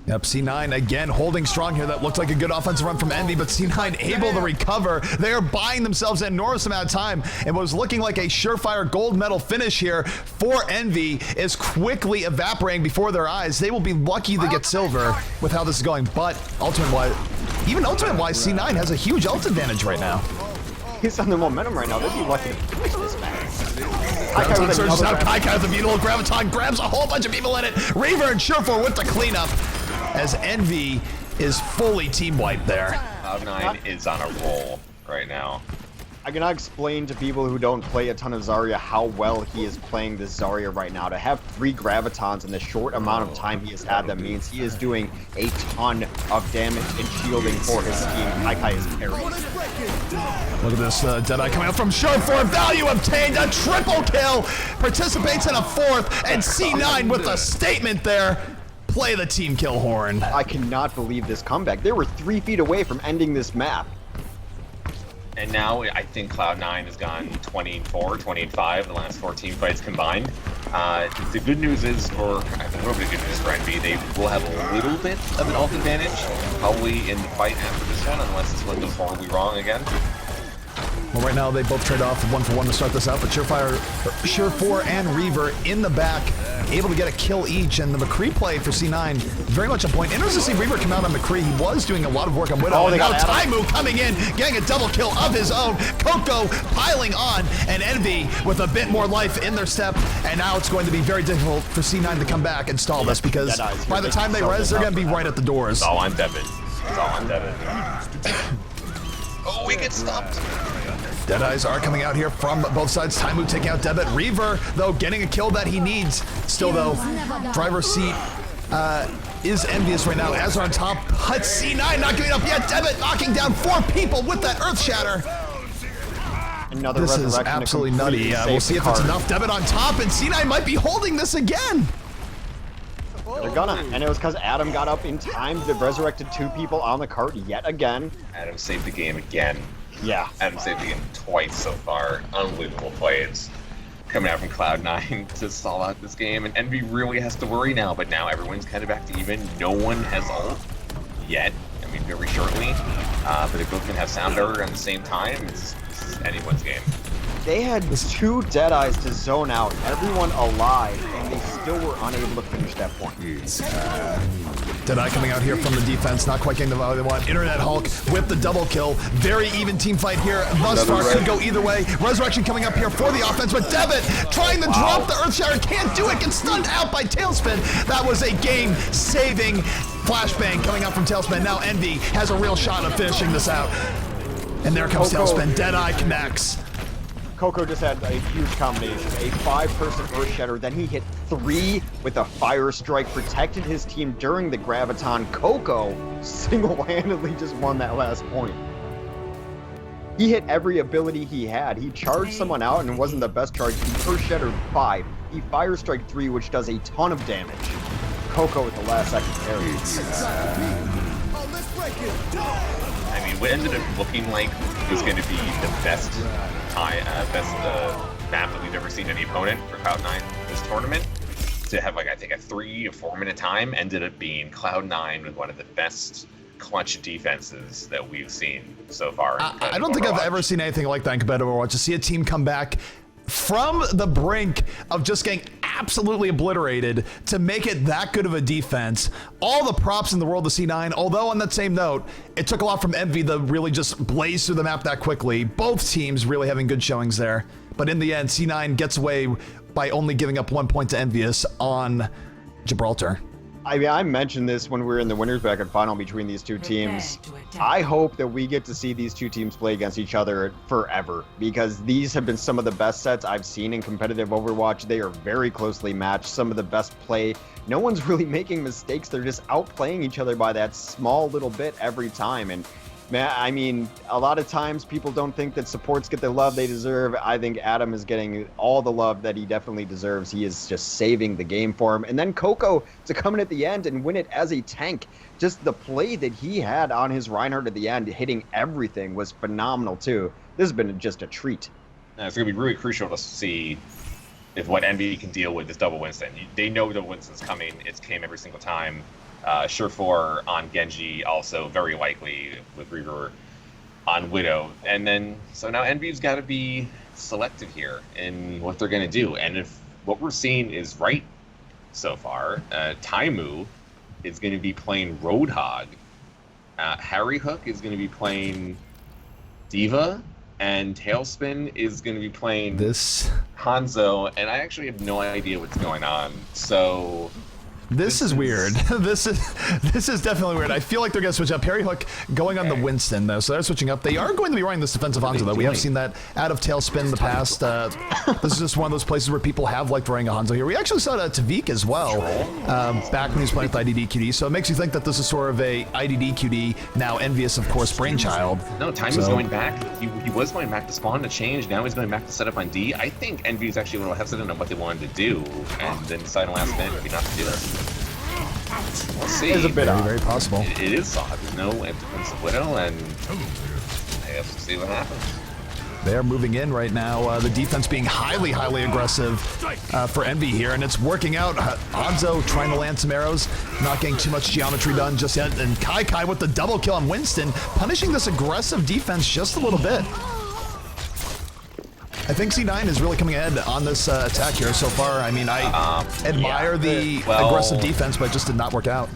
Yep, C9 again holding strong here. That looked like a good offensive run from Envy, but C9 able to recover. They are buying themselves an enormous amount of time, and what was looking like a surefire gold medal finish here for Envy is quickly evaporating before their eyes. They will be lucky to get silver with how this is going, but ultimate-wise, C9 has a huge ult advantage right now. He's on the momentum right now. They'd be lucky to finish this match. Graviton surges out. Kai with a beautiful Graviton, grabs a whole bunch of people in it. Reaver and Surefour with the cleanup, as Envy is fully team wiped there. Cloud9 is on a roll right now. I cannot explain to people who don't play a ton of Zarya how well he is playing this Zarya right now. To have 3 Gravitons in the short amount of time he has had them means he is doing a ton of damage and shielding for his team. Kai is carrying. Look at this Deadeye coming out from Surefour. Value obtained, a triple kill. Participates in a 4th, and C9 with a statement there. Play the team kill horn. I cannot believe this comeback. They were 3 feet away from ending this map. And now I think Cloud9 has gone 20-4, 20-5, the last 4 team fights combined. The good news is for, I think a little bit of good news for Envy, they will have a little bit of an ult advantage, probably in the fight after this one, unless this one goes horribly wrong again. Well, right now they both trade off 1-for-1 to start this out, but Surefour and Reaver in the back, able to get a kill each, and the McCree play for C9 very much a point. Interesting to see Reaver come out on McCree. He was doing a lot of work on Widow, and now Taimu coming in, getting a double kill of his own. Coco piling on, and Envy with a bit more life in their step, and now it's going to be very difficult for C9 to come back and stall this, because by the time they res, they're going to be right at the doors. It's all on Devin. It's all on Devin. Oh, he gets stopped. Deadeyes are coming out here from both sides. Taimu taking out Debit. Reaver, though, getting a kill that he needs. Still, though, driver's seat is Envyus right now, as on top. But C9 not giving up yet. Debit knocking down 4 people with that Earth Shatter. This is absolutely nutty. We'll see if it's enough. Debit on top, and C9 might be holding this again. They're gonna, and it was because Adam got up in time to resurrected 2 people on the cart yet again. Adam saved the game again. Yeah. Adam saved the game twice so far. Unbelievable plays coming out from Cloud9 to stall out this game, and Envy really has to worry now, but now everyone's kind of back to even. No one has ult yet. I mean, very shortly. But they both can have sound barrier at the same time. This is anyone's game. They had 2 Deadeyes to zone out, everyone alive, and they still were unable to finish that point. Deadeye coming out here from the defense, not quite getting the value they want. Internet Hulk with the double kill. Very even team fight here. Thus far, could go either way. Resurrection coming up here for the offense, but Debit trying to drop the Earth Shatter, can't do it, gets stunned out by Tailspin. That was a game-saving flashbang coming out from Tailspin. Now Envy has a real shot of finishing this out. And there comes Tailspin. Deadeye connects. Coco just had a huge combination, a 5-person Earth Shatter, then he hit 3 with a Fire Strike, protected his team during the Graviton. Coco single-handedly just won that last point. He hit every ability he had. He charged someone out and it wasn't the best charge. He Earth Shattered 5. He Fire Strike 3, which does a ton of damage. Coco with the last second carry. I mean, mean, what ended up looking like was going to be the best map that we've ever seen any opponent for Cloud9 this tournament, to have like I think a 3 or 4 minute time, ended up being Cloud9 with one of the best clutch defenses that we've seen so far. I don't think I've ever seen anything like that in competitive Overwatch. To see a team come back from the brink of just getting absolutely obliterated to make it that good of a defense. All the props in the world to C9, although on that same note, it took a lot from Envy to really just blaze through the map that quickly. Both teams really having good showings there. But in the end, C9 gets away by only giving up 1 point to Envyus on Gibraltar. I mean, I mentioned this when we were in the winners bracket final between these two teams. I hope that we get to see these two teams play against each other forever, because these have been some of the best sets I've seen in competitive Overwatch. They are very closely matched, some of the best play. No one's really making mistakes. They're just outplaying each other by that small little bit every time. And man, I mean, a lot of times people don't think that supports get the love they deserve. I think Adam is getting all the love that he definitely deserves. He is just saving the game for him. And then Coco to come in at the end and win it as a tank. Just the play that he had on his Reinhardt at the end, hitting everything, was phenomenal too. This has been just a treat. It's going to be really crucial to see if what Envy can deal with this double Winston. They know double Winston's coming. It's came every single time. Surefour on Genji, also very likely with Reaver on Widow. And then, so now Envy's got to be selective here in what they're going to do. And if what we're seeing is right so far, Taimu is going to be playing Roadhog. Harry Hook is going to be playing Diva. And Tailspin is going to be playing this Hanzo. And I actually have no idea what's going on. So... This is weird. This is definitely weird. I feel like they're going to switch up. Harry Hook going on the Winston, though, so they're switching up. They are going to be running this defensive Hanzo, though. We have seen that out of Tailspin in the past. This is just one of those places where people have liked running a Hanzo here. We actually saw that to Tavik as well, back when he was playing with IDD-QD, so it makes you think that this is sort of a IDD-QD, now Envyus, of course, brainchild. No, Time was going back. He was going back to spawn to change. Now he's going back to set up on D. I think Envy is actually a little hesitant on what they wanted to do, and then decided last minute maybe not to do that. We'll see. It's a bit very, very possible. It is soft. There's no defensive Widow, and I have to see what happens. They're moving in right now. The defense being highly, highly aggressive for Envy here, and it's working out. Hanzo trying to land some arrows, not getting too much geometry done just yet, and Kai with the double kill on Winston, punishing this aggressive defense just a little bit. I think C9 is really coming ahead on this attack here so far. I mean, I admire the aggressive defense, but it just did not work out.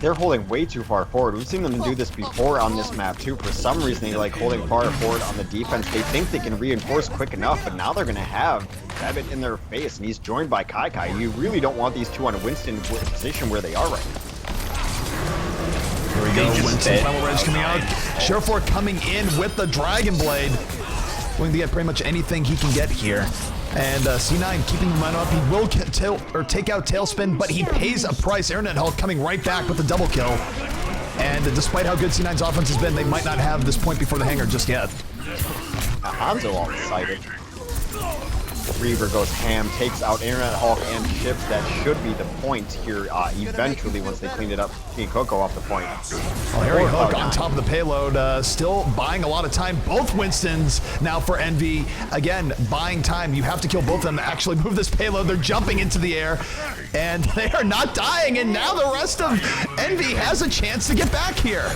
They're holding way too far forward. We've seen them do this before on this map too. For some reason, they like holding far forward on the defense. They think they can reinforce quick enough, but now they're going to have Rabbit in their face, and he's joined by Kai. You really don't want these two on a Winston position where they are right now. Here we go, Winston, final range coming out. Surefour coming in with the Dragon Blade. Willing to get pretty much anything he can get here. And C9 keeping the momentum up. He will take out Tailspin, but he pays a price. Internet Hulk coming right back with the double kill. And despite how good C9's offense has been, they might not have this point before the hangar just yet. Hanzo all excited. Reaver goes ham, takes out Internet Hulk and Ship. That should be the point here eventually once they clean it up. King Coco off the point. Well, Harry Hook on top of the payload, still buying a lot of time. Both Winstons now for Envy. Again, buying time. You have to kill both of them to actually move this payload. They're jumping into the air, and they are not dying. And now the rest of Envy has a chance to get back here.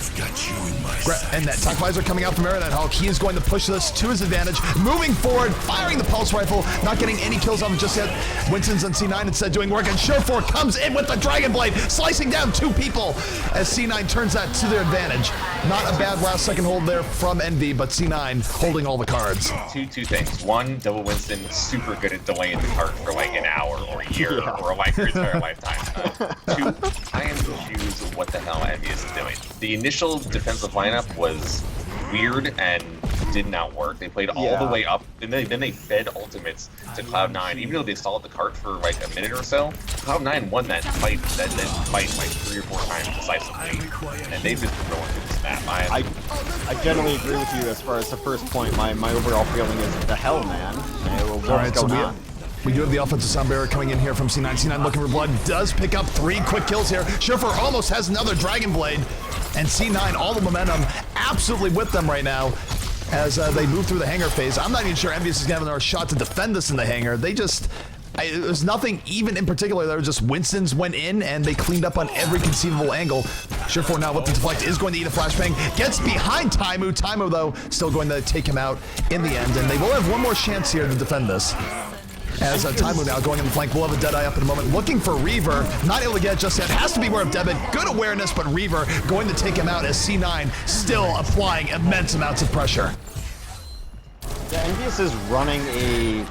And that Tuck Visor coming out from Internet Hulk. He is going to push this to his advantage. Moving forward, firing the pulse rifle. Not getting any kills on him just yet. Winston's on C9 instead doing work, and Surefour comes in with the Dragon Blade, slicing down two people as C9 turns that to their advantage. Not a bad last second hold there from Envy, but C9 holding all the cards. Two things. One, Double Winston super good at delaying the card for like an hour or a year or like your entire lifetime. Two, I am confused with what the hell Envyus is doing. The initial defensive lineup was weird and did not work. They played all the way up, and then they fed ultimates to Cloud9. Even though they stalled the cart for like a minute or so, Cloud9 won that fight like 3 or 4 times decisively, and they've been throwing through this map. I generally agree with you as far as the first point. My overall feeling is the hell, man. What's going on? We do have the offensive sound barrier coming in here from C9. C9 looking for blood, does pick up 3 quick kills here. Surefour almost has another Dragon Blade, and C9, all the momentum absolutely with them right now as they move through the hangar phase. I'm not even sure Envyus is going to have another shot to defend this in the hangar. They just... There's nothing even in particular. There was just Winston's went in and they cleaned up on every conceivable angle. Surefour now with the deflect is going to eat a flashbang. Gets behind Taimu. Taimu, though, still going to take him out in the end. And they will have one more chance here to defend this. As Taimu now going in the flank. We'll have a Deadeye up in a moment. Looking for Reaver. Not able to get it just yet. Has to be aware of Debit. Good awareness, but Reaver going to take him out as C9 still applying immense amounts of pressure. Yeah, Envyus is running a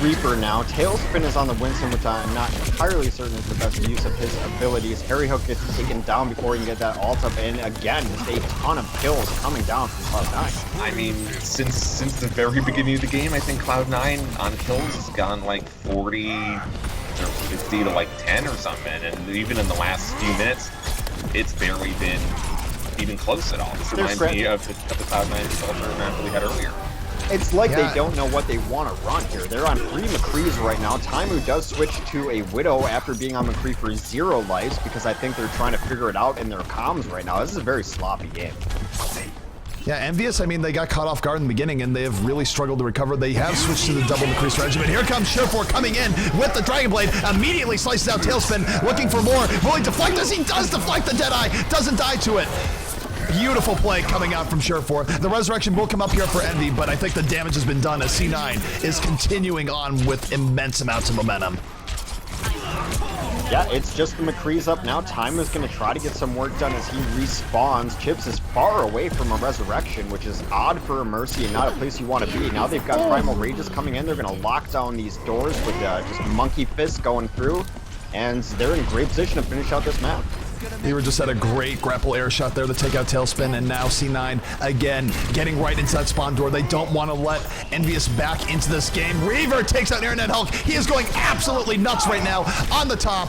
Reaper now. Tailspin is on the Winston, which I'm not entirely certain is the best use of his abilities. Harry Hook gets taken down before he can get that ult up, and again, just a ton of kills coming down from Cloud9. I mean, since the very beginning of the game, I think Cloud9 on kills has gone like 40 or 50 to like 10 or something, and even in the last few minutes, it's barely been even close at all. This reminds me of the Cloud9 developer map that we had earlier. It's like they don't know what they want to run here. They're on 3 McCrees right now. Taimu does switch to a Widow after being on McCree for 0 lives because I think they're trying to figure it out in their comms right now. This is a very sloppy game. Yeah, Envyus, I mean, they got caught off guard in the beginning and they have really struggled to recover. They have switched to the double McCree regimen. Here comes Surefour coming in with the Dragon Blade. Immediately slices out Tailspin, looking for more. Will he deflect as he does deflect the Deadeye. Doesn't die to it. Beautiful play coming out from Surefour. The resurrection will come up here for Envy, but I think the damage has been done as C9 is continuing on with immense amounts of momentum. Yeah, it's just the McCree's up now. Time is going to try to get some work done as he respawns. Chips is far away from a resurrection, which is odd for a Mercy and not a place you want to be. Now they've got Primal Rages coming in. They're going to lock down these doors with just Monkey Fist going through, and they're in great position to finish out this map. Reaver just had a great grapple air shot there to take out Tailspin, and now C9 again getting right into that spawn door. They don't want to let Envyus back into this game. Reaver takes out Internet Hulk. He is going absolutely nuts right now on the top.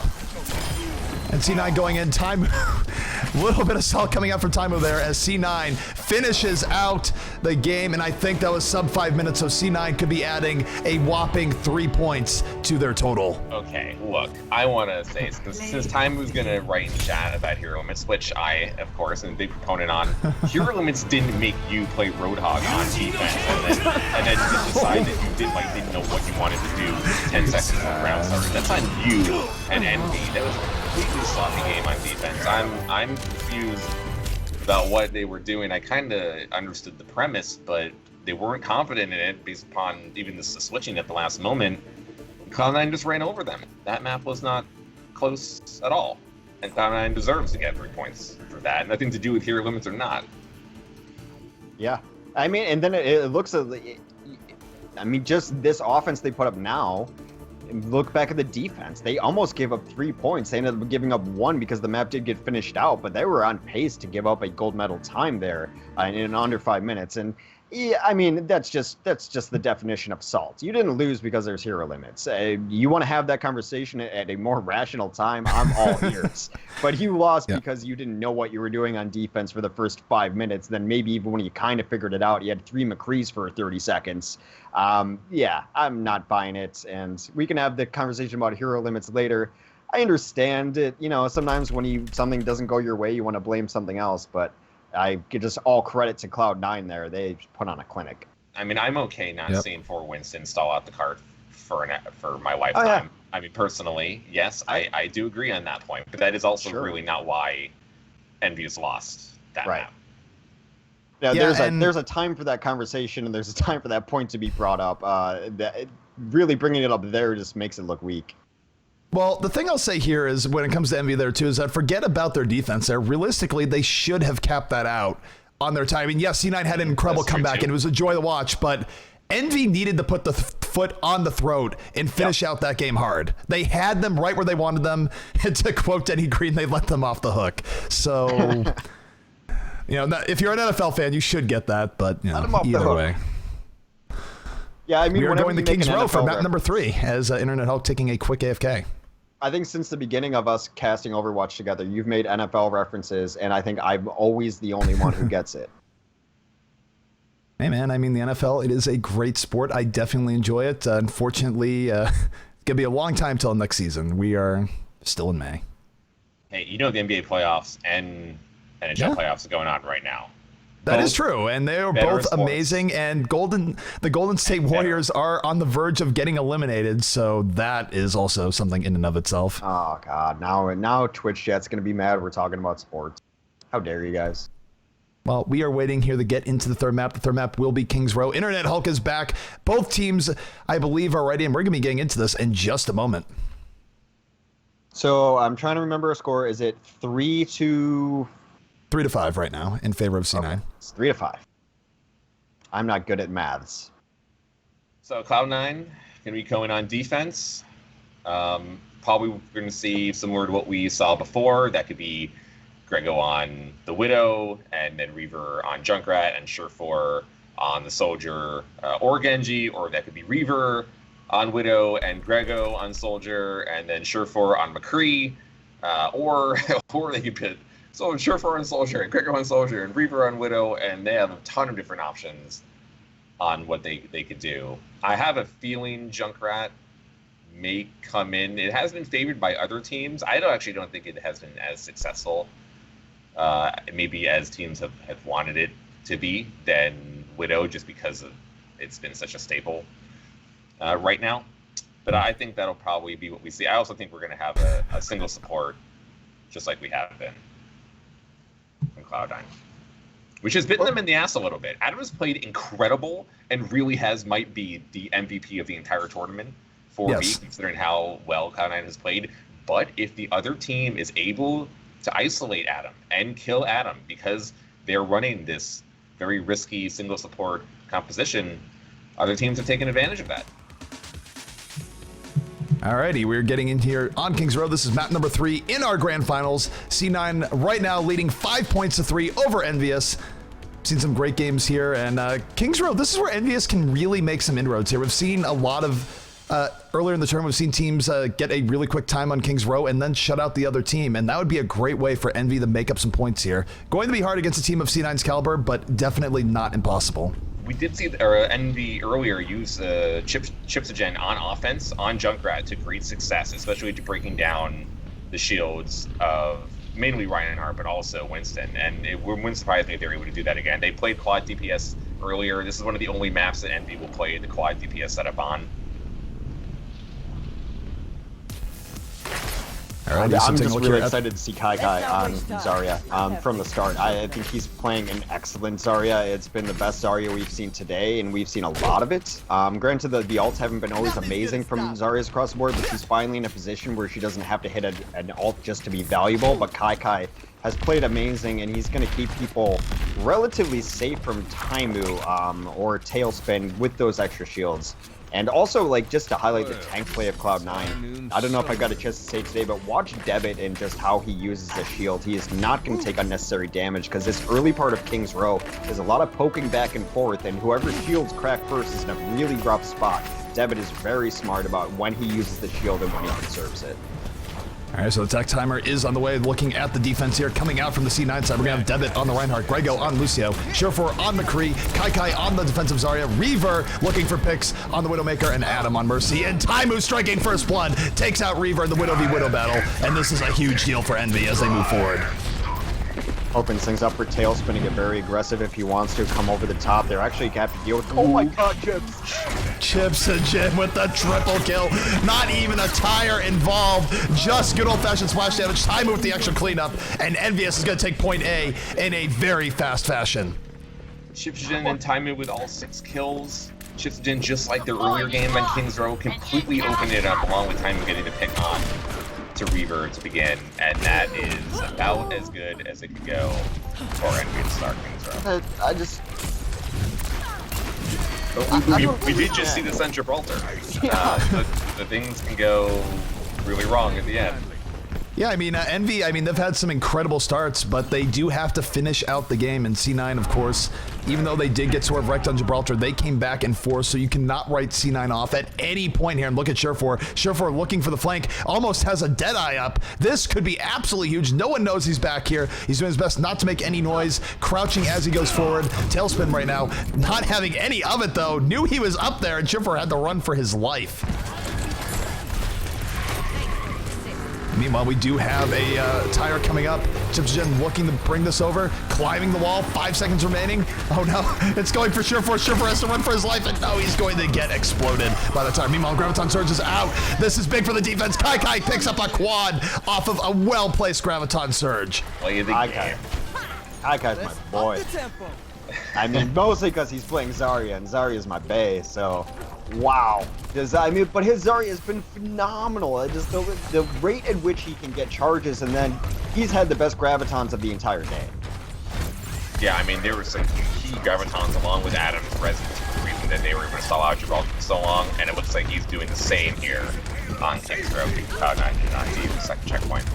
And C9 going in. Time, a little bit of salt coming out from Taimu there as C9 finishes out the game, and I think that was sub 5 minutes, so C9 could be adding a whopping 3 points to their total. Okay, look, I want to say, since Taimu's going to write in chat about hero limits, which I, of course, am a big proponent on, hero limits didn't make you play Roadhog on defense and then just decide that you didn't know what you wanted to do 10 seconds before round started. That's on you and Envy. That was a completely sloppy game on defense. I'm confused about what they were doing. I kind of understood the premise, but they weren't confident in it based upon even the switching at the last moment. Cloud9 just ran over them. That map was not close at all, and Cloud9 deserves to get 3 points for that. Nothing to do with hero limits or not. Yeah, I mean, and then it looks I mean, just this offense they put up now. Look back at the defense. They almost gave up 3 points. They ended up giving up 1 because the map did get finished out, but they were on pace to give up a gold medal time there in under 5 minutes. And yeah, I mean, that's just the definition of salt. You didn't lose because there's hero limits. You want to have that conversation at a more rational time, I'm all ears. But you lost because you didn't know what you were doing on defense for the first 5 minutes. Then maybe even when you kind of figured it out, you had 3 McCrees for 30 seconds. Yeah, I'm not buying it. And we can have the conversation about hero limits later. I understand it. You know, sometimes when something doesn't go your way, you want to blame something else. But I give just all credit to Cloud9 there. They put on a clinic. I mean, I'm okay not seeing 4 Winston stall out the card for my lifetime. Oh, yeah. I mean, personally, yes, I do agree on that point. But that is also really not why Envy's lost that map. Yeah, there's a time for that conversation, and there's a time for that point to be brought up. Really bringing it up there just makes it look weak. Well, the thing I'll say here is when it comes to Envy there too is that forget about their defense there. Realistically, they should have capped that out on their time. I mean, yes, C9 had an incredible comeback and it was a joy to watch, but Envy needed to put the foot on the throat and finish out that game hard. They had them right where they wanted them. And to quote Denny Green, they let them off the hook. So, you know, if you're an NFL fan, you should get that, but you know, either way. Yeah, I mean, we are going to Kings Row for map number 3 as Internet Hulk taking a quick AFK. I think since the beginning of us casting Overwatch together, you've made NFL references, and I think I'm always the only one who gets it. Hey man, I mean the NFL, it is a great sport. I definitely enjoy it. Unfortunately, it's gonna be a long time till next season. We are still in May. Hey, you know the NBA playoffs and NHL playoffs are going on right now. That is true, and they are both sports. amazing. And the Golden State Warriors are on the verge of getting eliminated, so that is also something in and of itself. Oh God, now Twitch chat's gonna be mad we're talking about sports. How dare you guys? Well, we are waiting here to get into the third map. The third map will be Kings Row. Internet Hulk is back. Both teams, I believe, are ready, and we're going to be getting into this in just a moment. So I'm trying to remember a score. Is it 3-5 right now in favor of C9. Okay. It's 3-5. I'm not good at maths. So Cloud9 going to be going on defense. Probably we're going to see similar to what we saw before. That could be Grego on the Widow, and then Reaver on Junkrat, and Surefour on the Soldier or Genji, or that could be Reaver on Widow and Grego on Soldier, and then Surefour on McCree, or they could put Surefour on Soldier and Grego on Soldier and Reaver on Widow, and they have a ton of different options on what they could do. I have a feeling Junkrat may come in. It has been favored by other teams. I actually don't think it has been as successful, maybe as teams have wanted it to be, than Widow, just because it's been such a staple right now. But I think that'll probably be what we see. I also think we're going to have a single support, just like we have been from Cloud9, which has bitten them in the ass a little bit. Adam has played incredible and really might be the MVP of the entire tournament for me, considering how well Cloud9 has played. But if the other team is able to isolate Adam and kill Adam because they're running this very risky single support composition, other teams have taken advantage of that. Alrighty, we're getting in here on Kings Row. This is map number 3 in our grand finals. C9 right now leading 5 points to 3 over Envyus. Seen some great games here, and Kings Row, this is where Envyus can really make some inroads here. We've seen a lot of earlier in the tournament, we've seen teams get a really quick time on Kings Row and then shut out the other team, and that would be a great way for Envy to make up some points here. Going to be hard against a team of C9's caliber, but definitely not impossible. We did see Envy earlier use Chipsogen on offense on Junkrat to great success, especially to breaking down the shields of mainly Reinhardt, but also Winston. And it wouldn't surprise me if they were able to do that again. They played quad DPS earlier. This is one of the only maps that Envy will play the quad DPS setup on. I'm just really excited to see Kai on Zarya from the start. I think he's playing an excellent Zarya. It's been the best Zarya we've seen today, and we've seen a lot of it. Granted, the ults haven't been always amazing from Zarya's across the board, but she's finally in a position where she doesn't have to hit an ult just to be valuable. But Kai has played amazing, and he's going to keep people relatively safe from Taimu or Tailspin with those extra shields. And also, like, just to highlight the tank play of Cloud9, I don't know if I got a chance to say today, but watch Debit and just how he uses the shield. He is not going to take unnecessary damage, because this early part of King's Row is a lot of poking back and forth, and whoever shields crack first is in a really rough spot. Debit is very smart about when he uses the shield and when he conserves it. All right, so the tech timer is on the way, looking at the defense here, coming out from the C9 side. We're going to have Debit on the Reinhardt, Grego on Lucio, Surefour on McCree, Kai on the defensive Zarya, Reaver looking for picks on the Widowmaker, and Adam on Mercy. And Taimu striking first blood, takes out Reaver in the Widow v Widow battle, and this is a huge deal for Envy as they move forward. Opens things up for Tailspin to get very aggressive if he wants to come over the top. They're actually going to have to deal with... Oh my god, Chipsogen with the triple kill. Not even a tire involved. Just good old-fashioned splash damage. Taimu with the extra cleanup. And Envyus is going to take point A in a very fast fashion. Chipsogen and Taimu with all 6 kills. Chipsogen, just like their earlier game on King's Row, completely opened it up, along with Taimu getting to pick on to Reaver to begin, and that is about as good as it could go for Envy to start King's Row. I just... We did just see this on Gibraltar. The things can go really wrong at the end. Yeah, I mean, Envy, I mean, they've had some incredible starts, but they do have to finish out the game. And C9, of course, even though they did get sort of wrecked on Gibraltar, they came back in force, so you cannot write C9 off at any point here. And look at Surefour. Surefour looking for the flank, almost has a Deadeye up. This could be absolutely huge. No one knows he's back here. He's doing his best not to make any noise, crouching as he goes forward. Tailspin right now, not having any of it, though. Knew he was up there, and Surefour had to run for his life. Meanwhile, we do have a tire coming up. Gypsy looking to bring this over, climbing the wall, 5 seconds remaining. Oh no, it's going for Surefour. Surefour has to run for his life, and no, he's going to get exploded by the time. Meanwhile, Graviton Surge is out. This is big for the defense. Kai picks up a quad off of a well-placed Graviton Surge. Play the game. Kai's my boy. I mean, mostly because he's playing Zarya, and Zarya's my bae, so wow. But his Zarya has been phenomenal. Just the rate at which he can get charges, and then he's had the best Gravitons of the entire day. Yeah, I mean, there were some key Gravitons along with Adam's reason that they were able to stall out Gibraltar for so long, and it looks like he's doing the same here on King's Row. Cloud9 did not see the second checkpoint.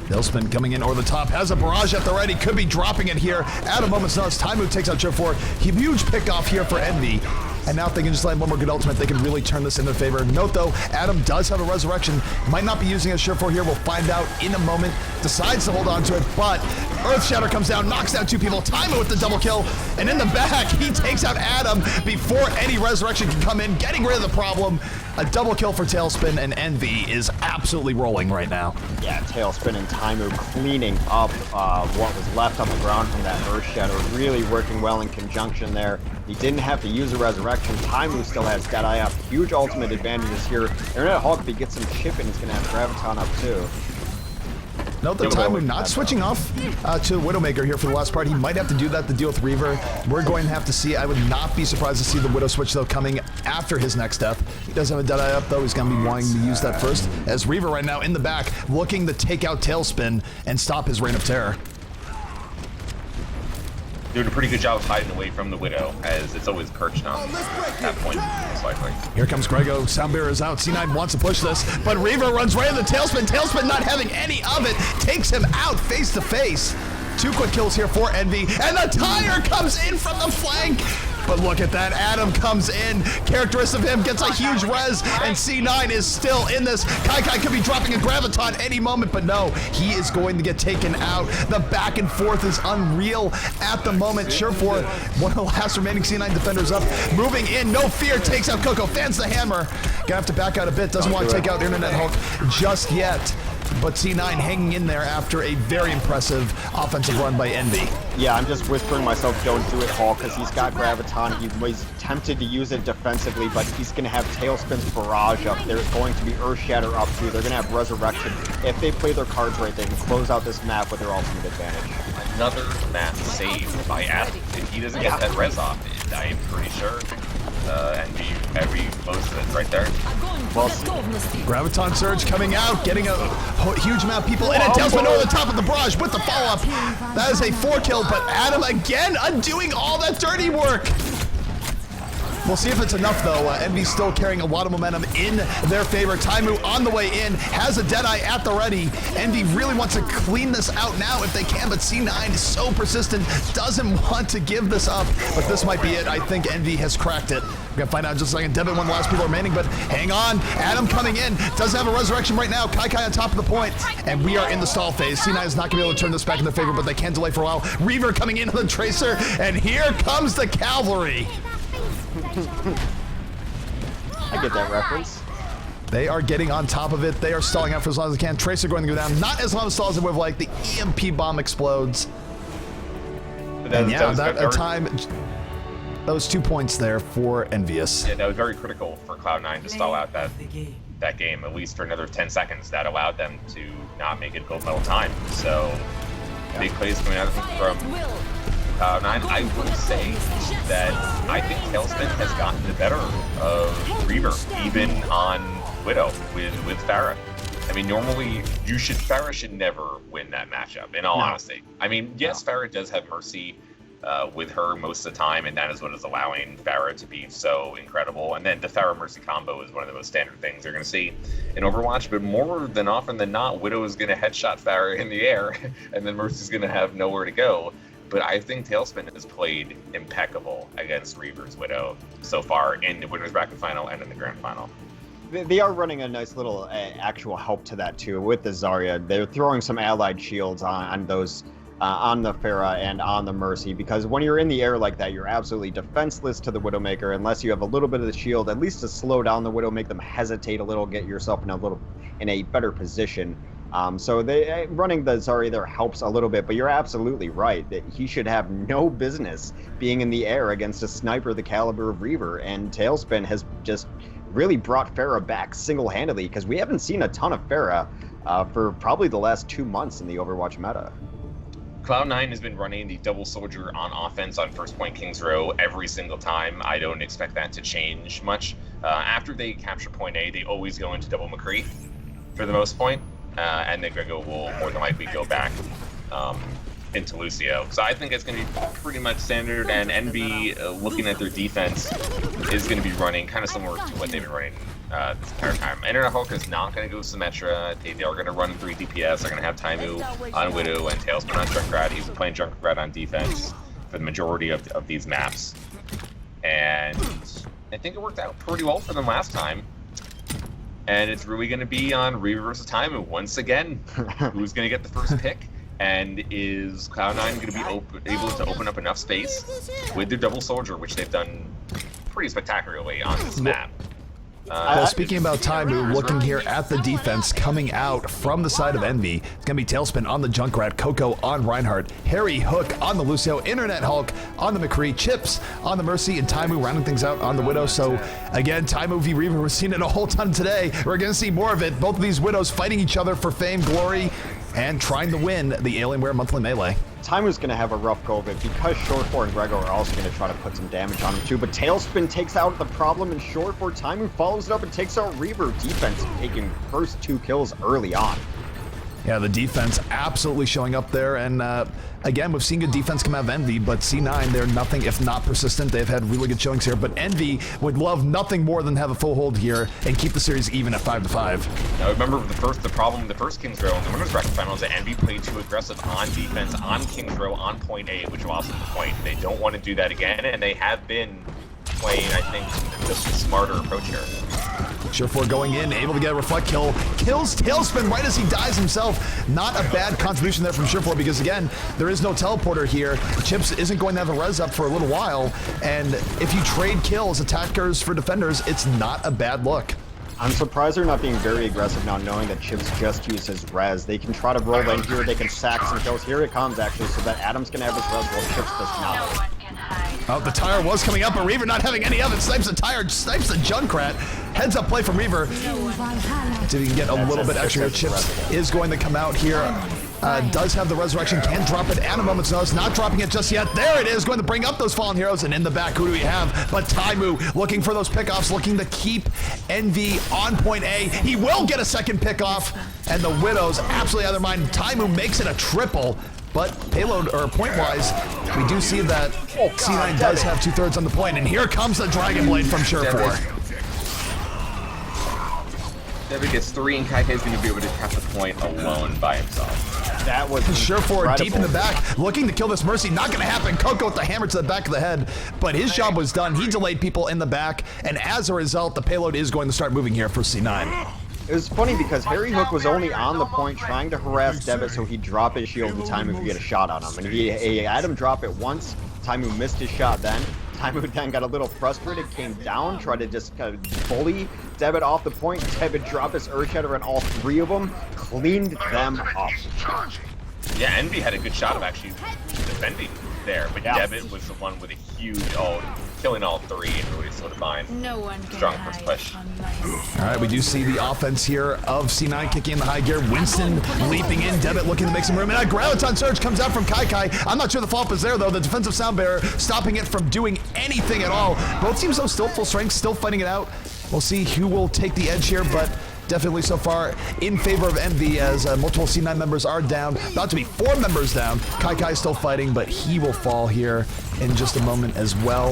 Tailspin coming in over the top, has a barrage at the ready, could be dropping it here at a moment's notice. Taimu takes out Surefour. Huge pick off here for Envy. And now if they can just land one more good ultimate, they can really turn this in their favor. Note though, Adam does have a resurrection. Might not be using a Surefour here. We'll find out in a moment. Decides to hold on to it, but Earth Shatter comes down, knocks down 2 people. Taimu with the double kill. And in the back, he takes out Adam before any resurrection can come in, getting rid of the problem. A double kill for Tailspin, and Envy is absolutely rolling right now. Yeah, Tailspin and Taimu cleaning up what was left on the ground from that Earth Shadow. Really working well in conjunction there. He didn't have to use a resurrection. Taimu still has Deadeye up. Huge ultimate advantages here. Internet Hulk, if he gets some chip in, he's going to have Graviton up too. Note that Taimu not switching off to Widowmaker here for the last part. He might have to do that to deal with Reaver. We're going to have to see. I would not be surprised to see the Widow switch, though, coming after his next death. He does have a Deadeye up, though. He's going to be wanting to use that first. As Reaver right now in the back, looking to take out Tailspin and stop his reign of terror. Doing a pretty good job of hiding away from the Widow, as it's always perched on that point, most likely. Here comes Grego. Soundbearer is out. C9 wants to push this, but Reaver runs right into Tailspin. Tailspin not having any of it. Takes him out face to face. 2 quick kills here for Envy, and the tire comes in from the flank. But look at that, Adam comes in. Characteristic of him gets a huge res, and C9 is still in this. Kai could be dropping a Graviton any moment, but no, he is going to get taken out. The back and forth is unreal at the moment. Surefour, one of the last remaining C9 defenders up. Moving in, no fear, takes out Coco, fans the hammer. Gonna have to back out a bit, doesn't want to take out Internet Hulk just yet. But C9 hanging in there after a very impressive offensive run by Envy. Yeah, I'm just whispering myself, don't do it, Hulk, because he's got Graviton. He was tempted to use it defensively, but he's going to have Tailspin's barrage up. There's going to be Earth Shatter up too. They're going to have Resurrection. If they play their cards right, they can close out this map with their ultimate advantage. Another map saved by Adam. If he doesn't get that res off, I'm pretty sure Envy every most of it right there. Well, Graviton Surge coming out, getting a huge amount of people in it. Tailspin over the top of the barrage with the follow-up. That is a 4 kill, but Adam again undoing all that dirty work. We'll see if it's enough, though. Envy's still carrying a lot of momentum in their favor. Taimu on the way in, has a Deadeye at the ready. Envy really wants to clean this out now if they can, but C9 is so persistent, doesn't want to give this up. But this might be it. I think Envy has cracked it. We're going to find out in just a second. Debit, one of the last people remaining, but hang on. Adam coming in, does have a resurrection right now. Kai on top of the point, and we are in the stall phase. C9 is not going to be able to turn this back in their favor, but they can delay for a while. Reaver coming in on the Tracer, and here comes the cavalry. I get that reference. They are getting on top of it. They are stalling out for as long as they can. Tracer going to go down. Not as long as stall as they would have liked. The EMP bomb explodes. And yeah, that time, those 2 points there for Envyus. Yeah, that was very critical for Cloud9 to stall out that game, at least for another 10 seconds. That allowed them to not make it gold medal time. So, big plays coming out from Cloud9. I would say that I think Tailspin has gotten the better of Reaver, even on Widow with Pharah. I mean, normally Pharah should never win that matchup, in all honesty. I mean, yes, Pharah does have Mercy, with her most of the time, and that is what is allowing Pharah to be so incredible. And then the Pharah Mercy combo is one of the most standard things you're going to see in Overwatch, but more than often than not, Widow is going to headshot Pharah in the air, and then Mercy's going to have nowhere to go. But I think Tailspin has played impeccable against Reaver's Widow so far in the Winners Bracket Final and in the Grand Final. They are running a nice little actual help to that too with the Zarya. They're throwing some allied shields on those, on the Pharah and on the Mercy, because when you're in the air like that, you're absolutely defenseless to the Widowmaker unless you have a little bit of the shield, at least to slow down the Widow, make them hesitate a little, get yourself in a better position. So they running the Zarya there helps a little bit, but you're absolutely right that he should have no business being in the air against a sniper the caliber of Reaver, and Tailspin has just really brought Pharah back single-handedly, because we haven't seen a ton of Pharah for probably the last 2 months in the Overwatch meta. Cloud9 has been running the double soldier on offense on first point Kings Row every single time. I don't expect that to change much. After they capture point A, they always go into double McCree for the most point, and then Grego will more than likely go back into Lucio. So I think it's going to be pretty much standard, and Envy, looking at their defense, is going to be running kind of similar to what they've been running this entire time. Internet Hulk is not going to go Symmetra. They are going to run 3 DPS. They're going to have Taimu on Widow and Tailspin on Junkrat. He's playing Junkrat on defense for the majority of these maps. And I think it worked out pretty well for them last time. And it's really going to be on Reaver versus Taimu once again. Who's going to get the first pick? And is Cloud9 going to be able to open up enough space with their double soldier, which they've done pretty spectacularly on this map? Well, speaking about Taimu, looking here at the defense coming out from the side of Envy, it's going to be Tailspin on the Junkrat, Coco on Reinhardt, Harry Hook on the Lucio, Internet Hulk on the McCree, Chips on the Mercy, and Taimu rounding things out on the Widow. So, again, Taimu v Reaver, we're seeing it a whole ton today. We're going to see more of it. Both of these Widows fighting each other for fame, glory, and trying to win the Alienware Monthly Melee. Taimu's going to have a rough go of it, because Short4 and Grego are also going to try to put some damage on him too, but Tailspin takes out the problem, and Short4 Taimu follows it up and takes out Reaver. Defense taking first 2 kills early on. Yeah, the defense absolutely showing up there, and again, we've seen good defense come out of Envy, but C9, they're nothing if not persistent. They've had really good showings here, but Envy would love nothing more than have a full hold here and keep the series even at 5-5. Now remember, the problem, the first Kings Row in the Winners Bracket Final is that Envy played too aggressive on defense, on Kings Row, on point A, which lost them the point. They don't want to do that again, and they have been playing, I think, the smarter approach here. Surefour going in, able to get a reflect kill, kills Tailspin right as he dies himself. Not a bad contribution there from Surefour, because again, there is no teleporter here. Chips isn't going to have a res up for a little while, and if you trade kills, attackers for defenders, it's not a bad look. I'm surprised they're not being very aggressive now, knowing that Chips just used his res. They can try to roll in here, they can sack some kills. Here it comes, actually, so that Adam's going to have his res while Chips does not. Oh, the tire was coming up, but Reaver not having any of it. Snipes the tire, snipes the Junkrat. Heads up play from Reaver. See if he can get a little bit extra. Chips is going to come out here. Does have the resurrection, can drop it at a moment's notice. Not dropping it just yet. There it is, going to bring up those fallen heroes. And in the back, who do we have? But Taimu looking for those pickoffs, looking to keep Envy on point A. He will get a second pickoff, and the Widows absolutely out of their mind. Taimu makes it a triple. But payload, or point-wise, we do see that C9 does have 2/3 on the point, and here comes the Dragon Blade from Surefour. Debbie gets 3, and Kai is going to be able to catch the point alone by himself. That was Surefour deep in the back, looking to kill this Mercy. Not going to happen. Coco with the hammer to the back of the head, but his job was done. He delayed people in the back, and as a result, the payload is going to start moving here for C9. It was funny because Harry Hook was only on the point trying to harass Devitt so he'd drop his shield the time if he get a shot on him. And he had him drop it once, Taimu missed his shot then. Taimu then got a little frustrated, came down, tried to just kind of bully Devitt off the point. Devitt dropped his Earth Shatter and all 3 of them, cleaned them up. Yeah, Envy had a good shot of actually defending there, but Yeah. Devitt was the one with a huge, killing all 3 and really solidifying. No one can Strong hide first push. from my All right, we do see the offense here of C9 kicking in the high gear. Winston leaping in, Devitt looking to make some room, and a Graviton Surge comes out from Kai. I'm not sure the follow-up is there, though. The defensive sound bearer stopping it from doing anything at all. Both teams, though, still full strength, still fighting it out. We'll see who will take the edge here, but definitely so far in favor of Envy as multiple C9 members are down. About to be 4 members down. Kai still fighting, but he will fall here in just a moment as well.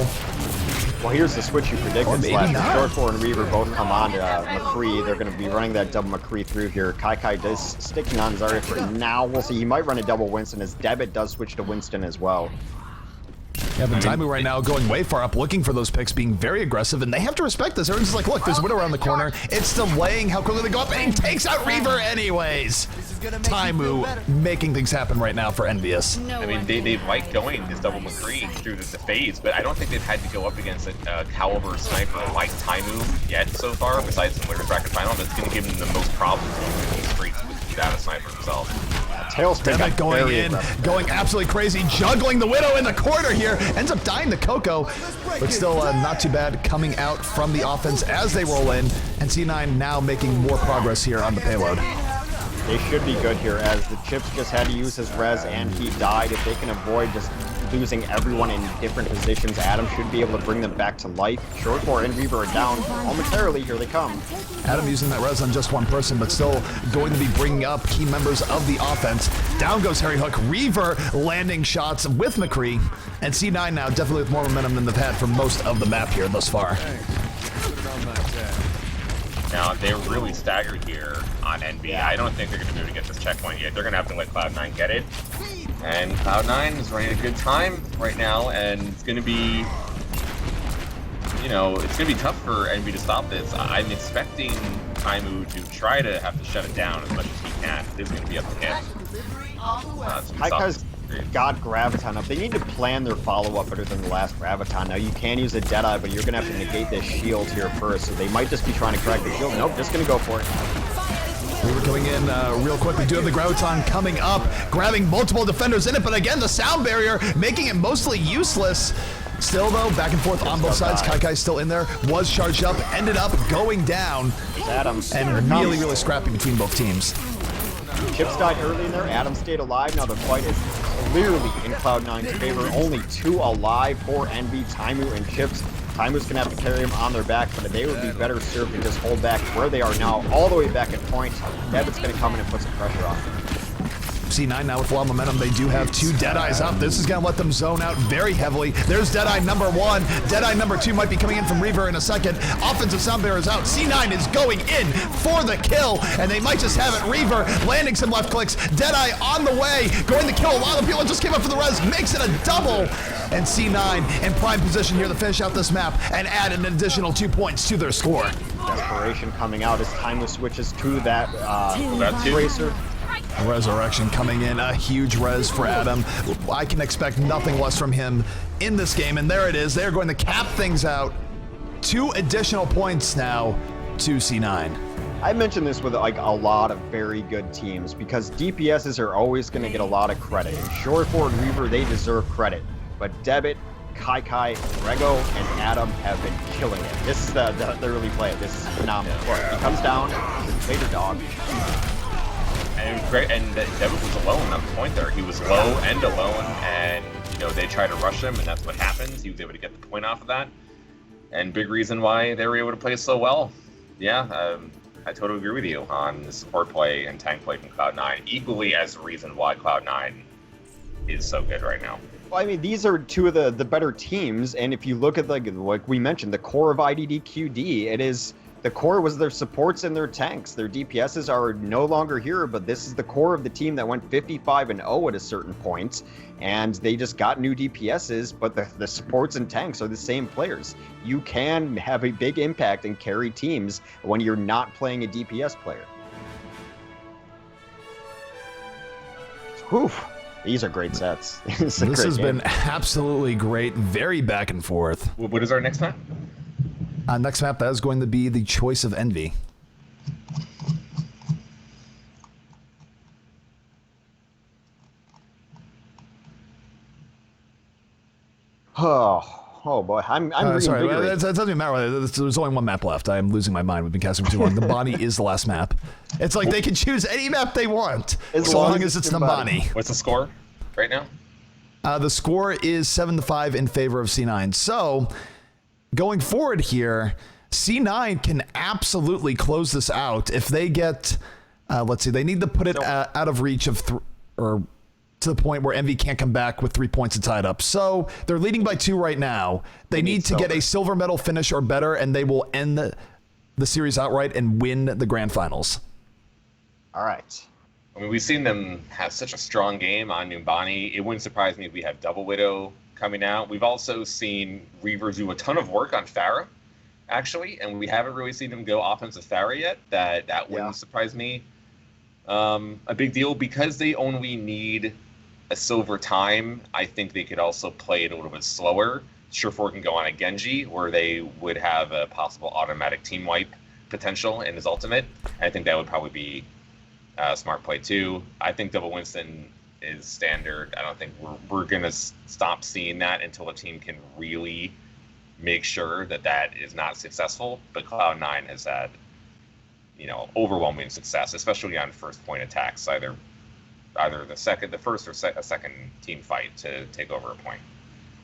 Well, here's the switch you predicted. maybe not. Short 4 and Reaver both come on to McCree. They're going to be running that double McCree through here. Kai does sticking on Zarya for now. We'll see. He might run a double Winston as Debit does switch to Winston as well. Yeah, but Taimu right now going way far up, looking for those picks, being very aggressive, and they have to respect this. Everyone's just like, look, there's Widow around the corner. It's delaying how quickly they go up, and he takes out Reaver anyways. Taimu making things happen right now for Envyus. I mean, they like going this double McCree through the phase, but I don't think they've had to go up against a caliber sniper like Taimu yet so far, besides the Winners Bracket Final, that's going to give them the most problems in the streets without a sniper himself. Tailspin Debit going in, going absolutely crazy, juggling the Widow in the corner here, ends up dying to Coco, but still not too bad coming out from the offense as they roll in, and C9 now making more progress here on the payload. They should be good here as the Chips just had to use his res and he died. If they can avoid just losing everyone in different positions, Adam should be able to bring them back to life. Short 4 and Reaver are down momentarily. Here they come. Adam using that res on just one person, but still going to be bringing up key members of the offense. Down goes Harry Hook. Reaver landing shots with McCree, and C9 now definitely with more momentum than they've had for most of the map here thus far. Now, they're really staggered here on Envy. I don't think they're going to be able to get this checkpoint yet. They're going to have to let Cloud9 get it. And Cloud9 is running a good time right now, and it's going to be, you know, it's going to be tough for Envy to stop this. I'm expecting Taimu to try to have to shut it down as much as he can. This is going to be up to him. Haikai's got Graviton up. They need to plan their follow-up better than the last Graviton. Now, you can use a Deadeye, but you're going to have to negate this shield here first, so they might just be trying to crack the shield. Nope, just going to go for it. We were coming in real quick. We do have the Graviton coming up, grabbing multiple defenders in it, but again, the sound barrier making it mostly useless. Still, though, back and forth on both sides. Kai still in there, was charged up, ended up going down, Adam. and really scrappy between both teams. Chips died early in there. Adam stayed alive. Now the fight is clearly in Cloud9's favor. Only 2 alive for Envy, Taimu, and Chips. Taimu's going to have to carry him on their back, but they would be better served to just hold back where they are now, all the way back at point. Debit's going to come in and put some pressure on them. C9 now with a lot of momentum. They do have 2 Deadeyes up. This is going to let them zone out very heavily. There's Deadeye number 1. Deadeye number 2 might be coming in from Reaver in a second. Offensive sound barrier is out. C9 is going in for the kill, and they might just have it. Reaver landing some left clicks. Deadeye on the way, going to kill a lot of people. Just came up for the res, makes it a double. And C9 in prime position here to finish out this map and add an additional 2 points to their score. Desperation coming out as Taimu switches to that Tracer. Resurrection coming in, a huge res for Adam. I can expect nothing less from him in this game, and there it is. They're going to cap things out. 2 additional points now to C9. I mentioned this with like a lot of very good teams because DPSs are always going to get a lot of credit. Short 4 and Reaver, they deserve credit, but Debit, Kai, Rego, and Adam have been killing it. This is the early play. This is phenomenal. He comes down, later dog. And Devin was alone at the point there. He was low and alone, and you know they tried to rush him, and that's what happens. He was able to get the point off of that, and big reason why they were able to play so well. Yeah, I totally agree with you on the support play and tank play from Cloud9. Equally as the reason why Cloud9 is so good right now. Well, I mean, these are 2 of the better teams, and if you look at like we mentioned, the core of IDDQD, it is. The core was their supports and their tanks. Their DPSs are no longer here, but this is the core of the team that went 55-0 at a certain point, and they just got new DPSs, but the supports and tanks are the same players. You can have a big impact and carry teams when you're not playing a DPS player. Whew. These are great sets. This has been absolutely great, very back and forth. What is our next map? Next map, that is going to be the Choice of Envy. Oh boy, I'm sorry, reinvigorated. it doesn't matter. There's only 1 map left. I'm losing my mind. We've been casting for too long. Nambani is the last map. It's like they can choose any map they want, so long as it's Nambani. What's the score right now? The score is 7-5 in favor of C9. So, going forward here, C9 can absolutely close this out if they get, let's see, they need to put it out of reach of, or to the point where Envy can't come back with 3 points and tied up. So they're leading by 2 right now. They need to get a silver medal finish or better, and they will end the series outright and win the grand finals. All right. I mean, we've seen them have such a strong game on Numbani. It wouldn't surprise me if we have Double Widow coming out. We've also seen Reaver do a ton of work on Pharah, actually, and we haven't really seen them go offensive Pharah yet. That wouldn't surprise me. A big deal because they only need a silver time. I think they could also play it a little bit slower. Surefour can go on a Genji, where they would have a possible automatic team wipe potential in his ultimate. I think that would probably be a smart play too. I think Double Winston is standard. I don't think we're gonna stop seeing that until a team can really make sure that is not successful. But Cloud9 has had, overwhelming success, especially on first point attacks, either the first or a second team fight to take over a point.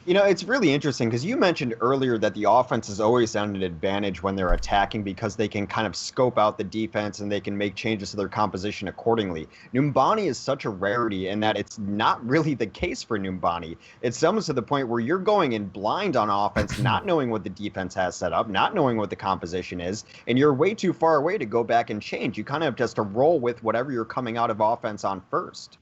It's really interesting because you mentioned earlier that the offense is always at an advantage when they're attacking because they can kind of scope out the defense and they can make changes to their composition accordingly. Numbani is such a rarity in that it's not really the case for Numbani. It's almost to the point where you're going in blind on offense, not knowing what the defense has set up, not knowing what the composition is, and you're way too far away to go back and change. You kind of have just to roll with whatever you're coming out of offense on first.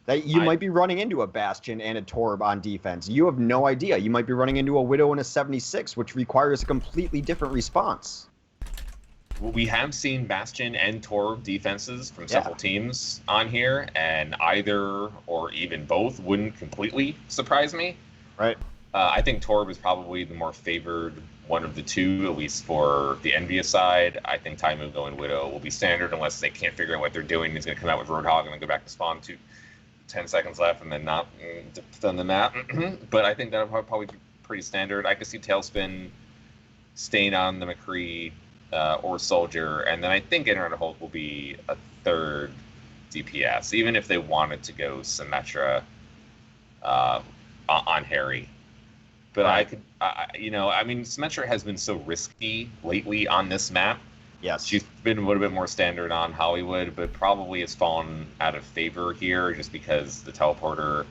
That you might be running into a Bastion and a Torb on defense. You have no idea. You might be running into a Widow and a 76, which requires a completely different response. Well, we have seen Bastion and Torb defenses from several teams on here, and either or even both wouldn't completely surprise me. Right. I think Torb is probably the more favored one of the two, at least for the Envyus side. I think Taimu going Widow will be standard unless they can't figure out what they're doing. He's going to come out with Roadhog and then go back to spawn 10 seconds left and then not defend the map. But I think that'll probably be pretty standard. I could see Tailspin staying on the McCree or Soldier, and then I think Internet Hulk will be a third DPS, even if they wanted to go Symmetra on Harry. But I could, Symmetra has been so risky lately on this map. Yes. She's been a little bit more standard on Hollywood, but probably has fallen out of favor here just because the teleporter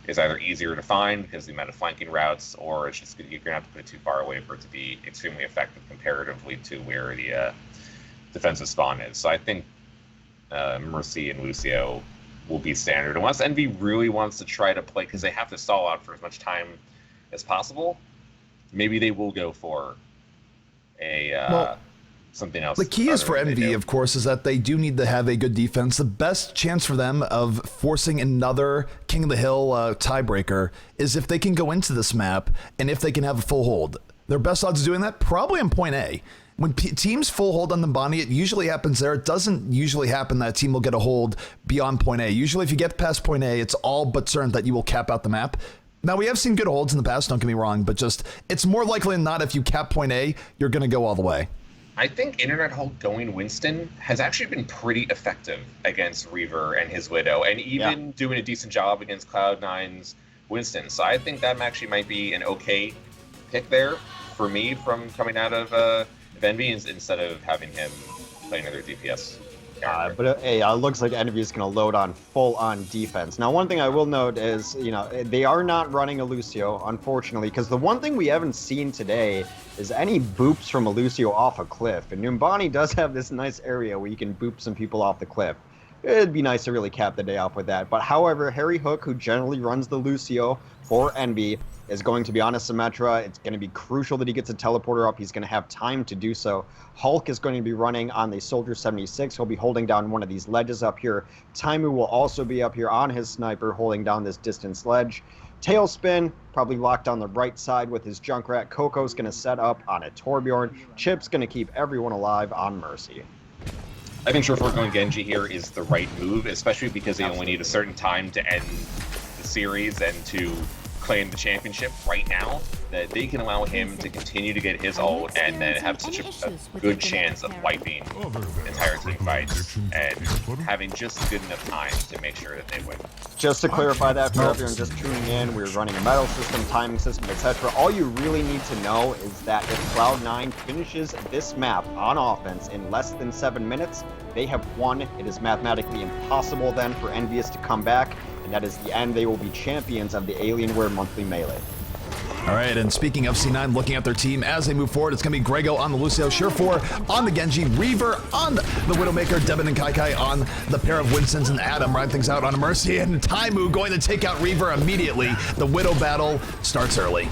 is either easier to find because of the amount of flanking routes, or it's just you're going to have to put it too far away for it to be extremely effective comparatively to where the defensive spawn is. So I think Mercy and Lucio will be standard. Unless Envy really wants to try to play, because they have to stall out for as much time as possible, maybe they will go for something else. The key is for Envy, of course, is that they do need to have a good defense. The best chance for them of forcing another King of the Hill tiebreaker is if they can go into this map and if they can have a full hold. Their best odds of doing that probably on point A. When teams full hold on the Numbani, it usually happens there. It doesn't usually happen that a team will get a hold beyond point A. Usually if you get past point A, it's all but certain that you will cap out the map. Now, we have seen good holds in the past, don't get me wrong, but just it's more likely than not if you cap point A, you're going to go all the way. I think Internet Hulk going Winston has actually been pretty effective against Reaver and his Widow, and even doing a decent job against Cloud9's Winston. So I think that actually might be an okay pick there for me from coming out of Envy instead of having him play another DPS. But it looks like Envy is going to load on full-on defense. Now, one thing I will note is, they are not running a Lucio, unfortunately, because the one thing we haven't seen today is any boops from a Lucio off a cliff. And Numbani does have this nice area where you can boop some people off the cliff. It'd be nice to really cap the day off with that. But however, Harry Hook, who generally runs the Lucio for Envy, is going to be on a Symmetra. It's going to be crucial that he gets a teleporter up. He's going to have time to do so. Hulk is going to be running on the Soldier 76. He'll be holding down one of these ledges up here. Taimu will also be up here on his sniper, holding down this distance ledge. Tailspin, probably locked on the right side with his Junkrat. Coco's going to set up on a Torbjorn. Chip's going to keep everyone alive on Mercy. I think Surefour going Genji here is the right move, especially because they only need a certain time to end the series and to claim the championship right now, that they can allow him to continue to get his ult and then have such a good chance of wiping entire team fights and having just good enough time to make sure that they win. Just to clarify that for everyone just tuning in, we're running a medal system, timing system, etc. All you really need to know is that if Cloud9 finishes this map on offense in less than 7 minutes, they have won. It is mathematically impossible then for Envyus to come back, and that is the end. They will be champions of the Alienware Monthly Melee. All right, and speaking of C9 looking at their team as they move forward, it's going to be Grego on the Lucio, Surefour on the Genji, Reaver on the Widowmaker, Devin and Kaikai on the pair of Winstons, and Adam round things out on a Mercy, and Taimu going to take out Reaver immediately. The Widow battle starts early.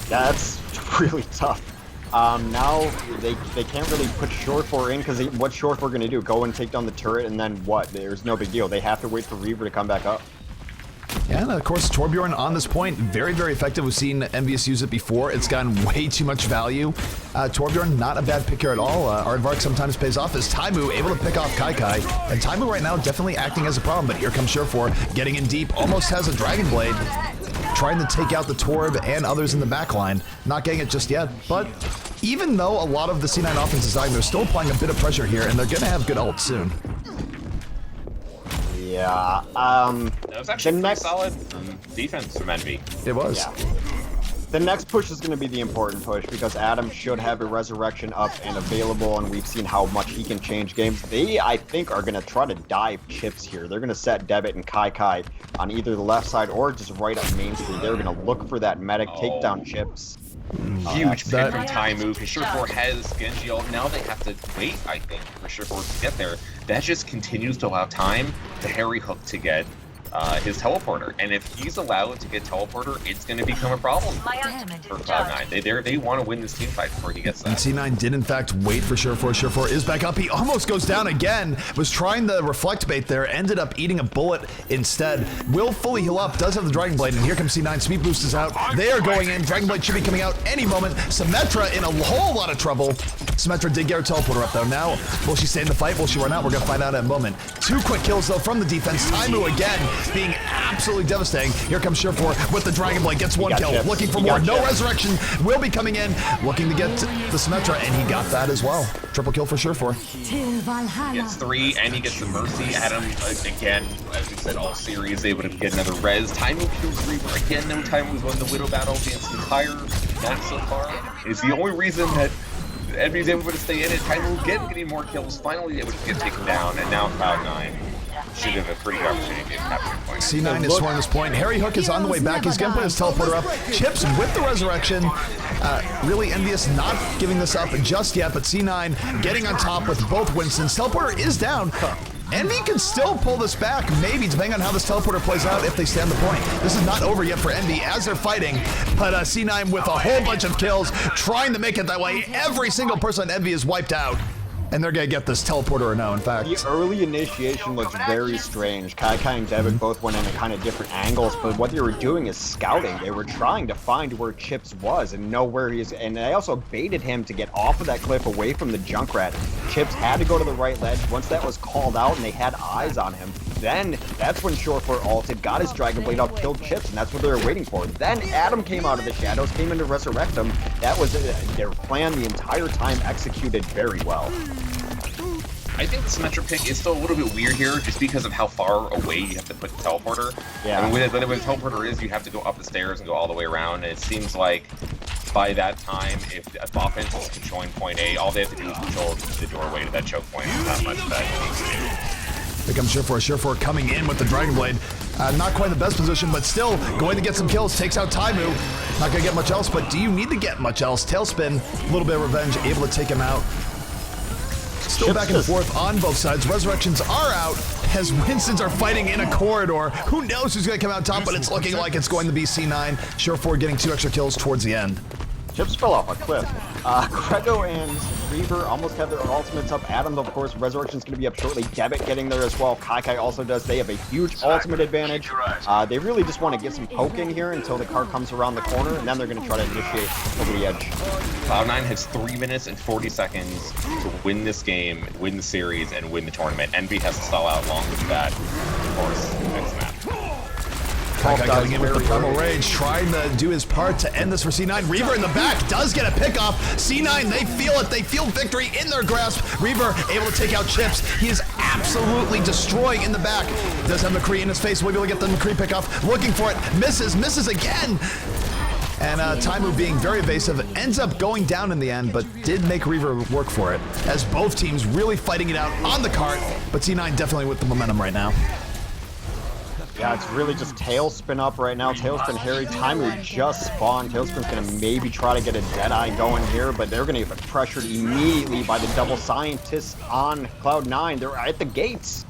That's really tough. Now they can't really put Surefour in because what's Surefour going to do? Go and take down the turret and then what? There's no big deal. They have to wait for Reaver to come back up. Yeah, and of course, Torbjorn on this point, very, very effective. We've seen Envyus use it before. It's gotten way too much value. Torbjorn, not a bad pick here at all. Aardvark sometimes pays off as Taimu able to pick off Kaikai. And Taimu right now definitely acting as a problem, but here comes Surefour, getting in deep, almost has a Dragon Blade, trying to take out the Torb and others in the backline. Not getting it just yet, but even though a lot of the C9 offense is dying, they're still applying a bit of pressure here, and they're going to have good ult soon. Yeah, That was actually pretty solid defense from Envy. It was. Yeah. The next push is going to be the important push because Adam should have a resurrection up and available, and we've seen how much he can change games. They, I think, are going to try to dive chips here. They're going to set Debit and Kaikai on either the left side or just right up Main Street. They're going to look for that medic, take down chips. Huge pick from Taimu because Surefour has Genji ult. Now they have to wait, I think, for Surefour to get there. That just continues to allow time to Harry Hook to get his teleporter, and if he's allowed to get teleporter, it's going to become a problem for Cloud9. They want to win this team fight before he gets that. And C9 did in fact wait for Surefour. Surefour is back up. He almost goes down again. Was trying the reflect bait there. Ended up eating a bullet instead. Will fully heal up. Does have the Dragon Blade. And here comes C9. Speed boost is out. They are going in. Dragon Blade should be coming out any moment. Symmetra in a whole lot of trouble. Symmetra did get her teleporter up though. Now, will she stay in the fight? Will she run out? We're going to find out in a moment. 2 quick kills though from the defense. Taimu again being absolutely devastating. Here comes Surefour with the Dragon Blade. Gets 1 kill. Chips. Looking for more. No resurrection. Will be coming in. Looking to get the Symmetra, and he got that as well. Triple kill for Surefour. He gets 3, and he gets the Mercy. Adam, again, as we said, all series, able to get another res. Taimu kills Reaper. Again, no Taimu's won the Widow battle the entire match so far. It's the only reason that Envy's able to stay in it. Taimu again getting more kills, finally able to get taken down, and now Cloud9 should have a pretty good opportunity to capture the point. C9 is scoring this point. Harry Hook is on the way back. He's going to put his teleporter up. Chips with the resurrection. Really Envious not giving this up just yet, but C9 getting on top with both Winstons. Teleporter is down. Envy can still pull this back, maybe, depending on how this teleporter plays out if they stay on the point. This is not over yet for Envy as they're fighting, but C9 with a whole bunch of kills, trying to make it that way. Every single person on Envy is wiped out. And they're going to get this teleporter or no, in fact. The early initiation looks very strange. Kaikai and Devin both went in at kind of different angles, but what they were doing is scouting. They were trying to find where Chips was and know where he is. And they also baited him to get off of that cliff away from the Junkrat. Chips had to go to the right ledge. Once that was called out and they had eyes on him, then that's when Surefour ulted, got his Dragon Blade up, killed Chips, and that's what they were waiting for. Then Adam came out of the shadows, came in to resurrect him. That was their plan the entire time, executed very well. I think the Symmetra pick is still a little bit weird here, just because of how far away you have to put the teleporter. Yeah. I mean, when the teleporter is, you have to go up the stairs and go all the way around, and it seems like by that time, if offense is controlling point A, all they have to do is control the doorway to that choke point. There's not much that needs to do. Here comes Surefour. Surefour coming in with the Dragon Blade. Not quite the best position, but still going to get some kills. Takes out Taimu. Not going to get much else, but do you need to get much else? Tailspin, a little bit of revenge, able to take him out. Still back and forth on both sides. Resurrections are out as Winstons are fighting in a corridor. Who knows who's going to come out top, but it's looking like it's going to be C9. Surefour getting 2 extra kills towards the end. Chips fell off a cliff. Grego and Reaver almost have their ultimates up. Adam, of course, Resurrection's going to be up shortly. Debit getting there as well. Kaikai also does. They have a huge ultimate advantage. They really just want to get some poking here until the car comes around the corner, and then they're going to try to initiate over the edge. Cloud9 has 3 minutes and 40 seconds to win this game, win the series, and win the tournament. Envy has to stall out long with that, of course, next map. Kai coming in with the Primal Rage, trying to do his part to end this for C9. Reaver in the back does get a pick off. C9, they feel it. They feel victory in their grasp. Reaver able to take out Chips. He is absolutely destroying in the back. Does have McCree in his face. Will be able to get the McCree pick off. Looking for it. Misses again. And Taimu being very evasive ends up going down in the end, but did make Reaver work for it. As both teams really fighting it out on the cart, but C9 definitely with the momentum right now. Yeah, it's really just Tailspin up right now. Tailspin Harry. Taimu just spawned. Tailspin's going to maybe try to get a Deadeye going here, but they're going to get pressured immediately by the double scientists on Cloud9. They're at the gates.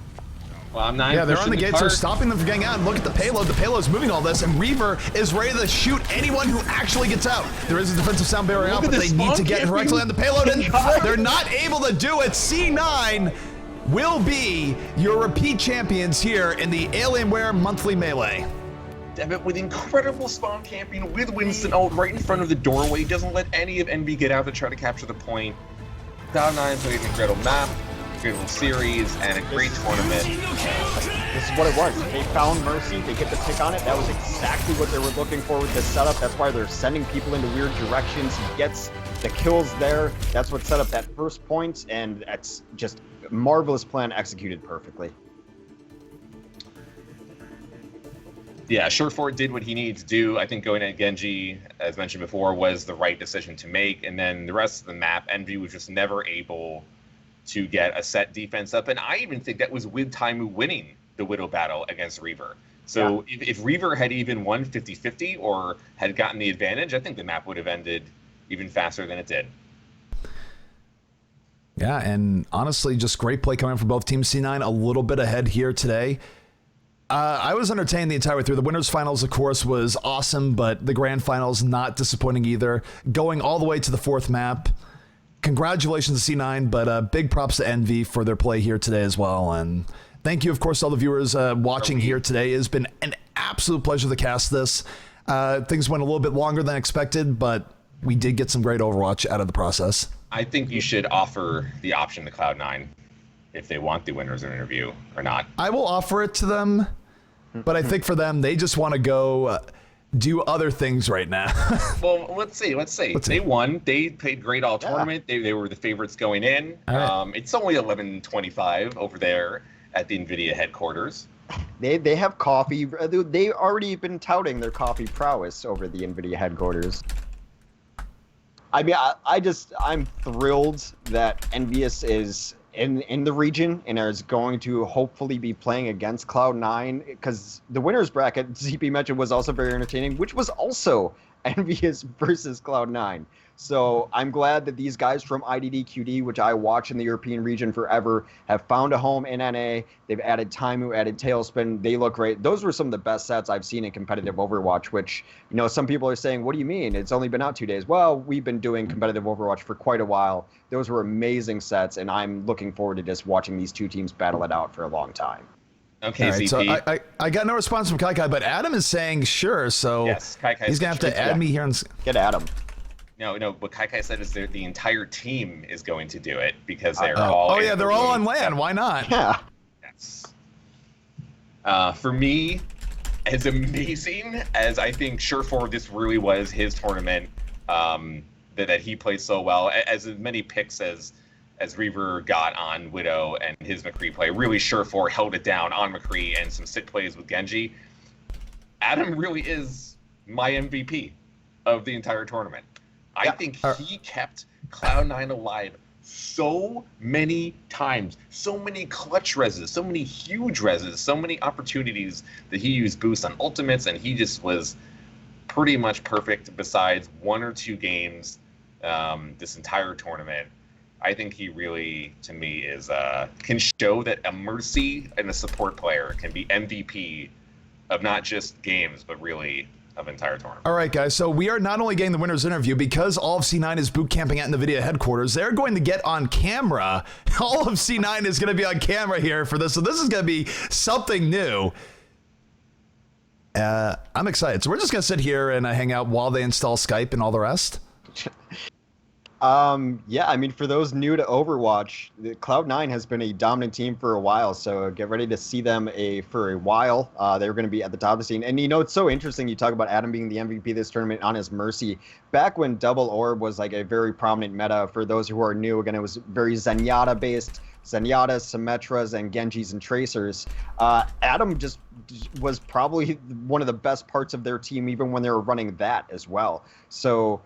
Cloud9 yeah, they're on the gates. They're cart. stopping them from getting out. And look at the payload. The payload's moving all this, and Reaver is ready to shoot anyone who actually gets out. There is a defensive sound barrier out, but they need to get directly on the payload, and they're not able to do it. C9 will be your repeat champions here in the Alienware Monthly Melee. Devitt with incredible spawn camping with Winston out right in front of the doorway. Doesn't let any of Envy get out to try to capture the point. Cloud9 played an incredible map, incredible series, and a great tournament. This is what it was. They found Mercy. They get the pick on it. That was exactly what they were looking for with this setup. That's why they're sending people into weird directions. He gets the kills there. That's what set up that first point, and that's just a marvelous plan executed perfectly. Yeah, Surefour did what he needed to do. I think going at Genji, as mentioned before, was the right decision to make. And then the rest of the map, Envy was just never able to get a set defense up. And I even think that was with Taimu winning the Widow battle against Reaver. So if Reaver had even won 50-50 or had gotten the advantage, I think the map would have ended even faster than it did. Yeah, and honestly, just great play coming from both teams. C9 a little bit ahead here today. I was entertained the entire way through. The winners finals, of course, was awesome, but the grand finals not disappointing either. Going all the way to the fourth map. Congratulations to C9, but big props to Envy for their play here today as well. And thank you, of course, to all the viewers watching here today. It has been an absolute pleasure to cast this. Things went a little bit longer than expected, but we did get some great Overwatch out of the process. I think you should offer the option to Cloud9 if they want the winners interview or not. I will offer it to them, but I think for them, they just want to go do other things right now. Well, let's see. They won. They played great all tournament. They were the favorites going in. Right. It's only 11:25 over there at the NVIDIA headquarters. They have coffee. They already been touting their coffee prowess over the NVIDIA headquarters. I mean, I'm thrilled that Envyus is in the region and is going to hopefully be playing against Cloud9, because the winners bracket ZP mentioned was also very entertaining, which was also Envyus versus Cloud9. So I'm glad that these guys from IDDQD, which I watch in the European region forever, have found a home in NA. They've added Taimu, added Tailspin. They look great. Those were some of the best sets I've seen in competitive Overwatch, which, you know, some people are saying, what do you mean? It's only been out 2 days. Well, we've been doing competitive Overwatch for quite a while. Those were amazing sets, and I'm looking forward to just watching these two teams battle it out for a long time. Okay, right, ZP. so I got no response from Kai, but Adam is saying sure, so Yes, Kai he's going to have to add me here. Get Adam. No, what Kai said is the entire team is going to do it because they're all. Oh yeah, they're all on land. Why not? Yeah. Yes. For me, as amazing as I think Surefour this really was his tournament, that he played so well, as many picks as Reaver got on Widow and his McCree play, really Surefour held it down on McCree and some sick plays with Genji. Adam really is my MVP of the entire tournament. I think he kept Cloud9 alive so many times, so many clutch reses, so many huge reses, so many opportunities that he used boost on ultimates, and he just was pretty much perfect besides 1 or 2 games this entire tournament. I think he really, to me, is can show that a Mercy and a support player can be MVP of not just games, but really of entire tournament. All right, guys. So we are not only getting the winner's interview because all of C9 is boot camping at NVIDIA headquarters. They're going to get on camera. All of C9 is going to be on camera here for this. So this is going to be something new. I'm excited. So we're just going to sit here and hang out while they install Skype and all the rest. Yeah, I mean, for those new to Overwatch, Cloud9 has been a dominant team for a while, so get ready to see them for a while. They're going to be at the top of the scene. And, it's so interesting you talk about Adam being the MVP this tournament on his Mercy. Back when Double Orb was like a very prominent meta, for those who are new, again, it was very Zenyatta-based. Zenyatta, Symmetras, and Genjis and Tracers. Adam just was probably one of the best parts of their team, even when they were running that as well. So...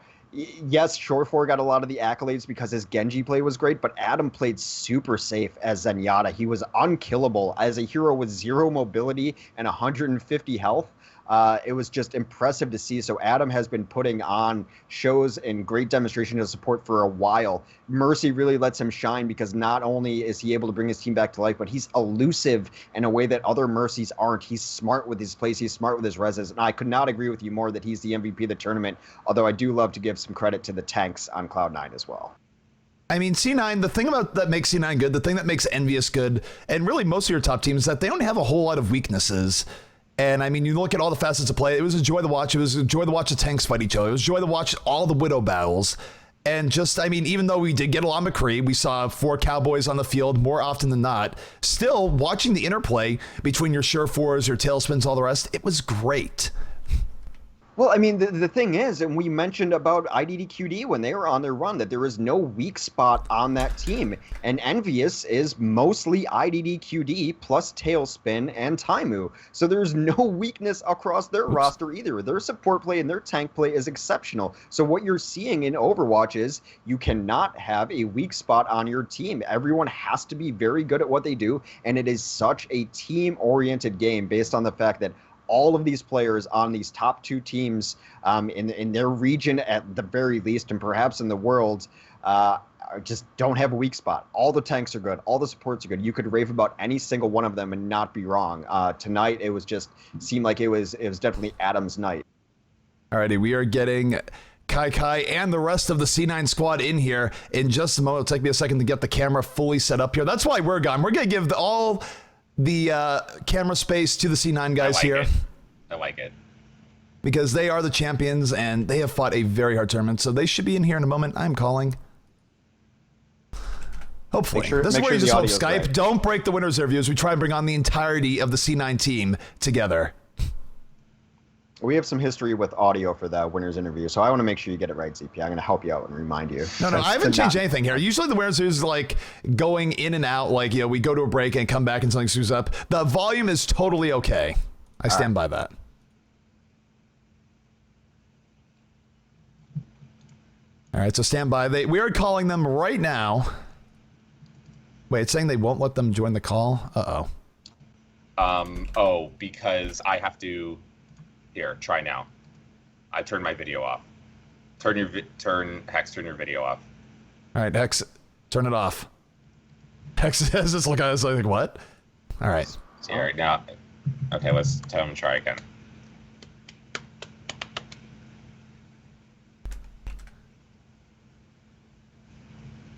yes, Shore4 got a lot of the accolades because his Genji play was great, but Adam played super safe as Zenyatta. He was unkillable as a hero with 0 mobility and 150 health. It was just impressive to see. So Adam has been putting on shows and great demonstration of support for a while. Mercy really lets him shine because not only is he able to bring his team back to life, but he's elusive in a way that other Mercies aren't. He's smart with his plays. He's smart with his reses. And I could not agree with you more that he's the MVP of the tournament, although I do love to give some credit to the tanks on Cloud9 as well. I mean, C9, the thing that makes C9 good, the thing that makes Envyus good, and really most of your top teams, is that they don't have a whole lot of weaknesses. And I mean, you look at all the facets of play, it was a joy to watch. It was a joy to watch the tanks fight each other. It was a joy to watch all the Widow battles. And just, I mean, even though we did get a lot of McCree, we saw 4 Cowboys on the field more often than not. Still, watching the interplay between your Sure4s, your Tailspins, all the rest, it was great. Well, I mean, the thing is, and we mentioned about IDDQD when they were on their run, that there is no weak spot on that team. And Envyus is mostly IDDQD plus Tailspin and Taimu. So there's no weakness across their roster either. Their support play and their tank play is exceptional. So what you're seeing in Overwatch is you cannot have a weak spot on your team. Everyone has to be very good at what they do. And it is such a team-oriented game based on the fact that all of these players on these top 2 teams in their region at the very least, and perhaps in the world, just don't have a weak spot. All the tanks are good. All the supports are good. You could rave about any single one of them and not be wrong. Tonight, it was just seemed like it was definitely Adam's night. Alrighty, we are getting Kai and the rest of the C9 squad in here in just a moment. It'll take me a second to get the camera fully set up here. That's why we're gone. We're going to give all the camera space to the C9 guys here. I like it. Because they are the champions and they have fought a very hard tournament, so they should be in here in a moment. I'm calling. Hopefully. This is where you just hope Skype. Right. Don't break the winners interview as we try and bring on the entirety of the C9 team together. We have some history with audio for that winner's interview, so I want to make sure you get it right, ZP. I'm going to help you out and remind you. No, I haven't changed anything here. Usually the winners is like going in and out, like, we go to a break and come back and something screws up. The volume is totally okay. I stand by that. All right, so stand by. We are calling them right now. Wait, it's saying they won't let them join the call? Uh-oh. Because I have to... Here, try now. I turned my video off. Hex, turn your video off. All right, Hex, turn it off. Hex has this look at us like, what? All right. All right, now, okay, let's tell him to try again.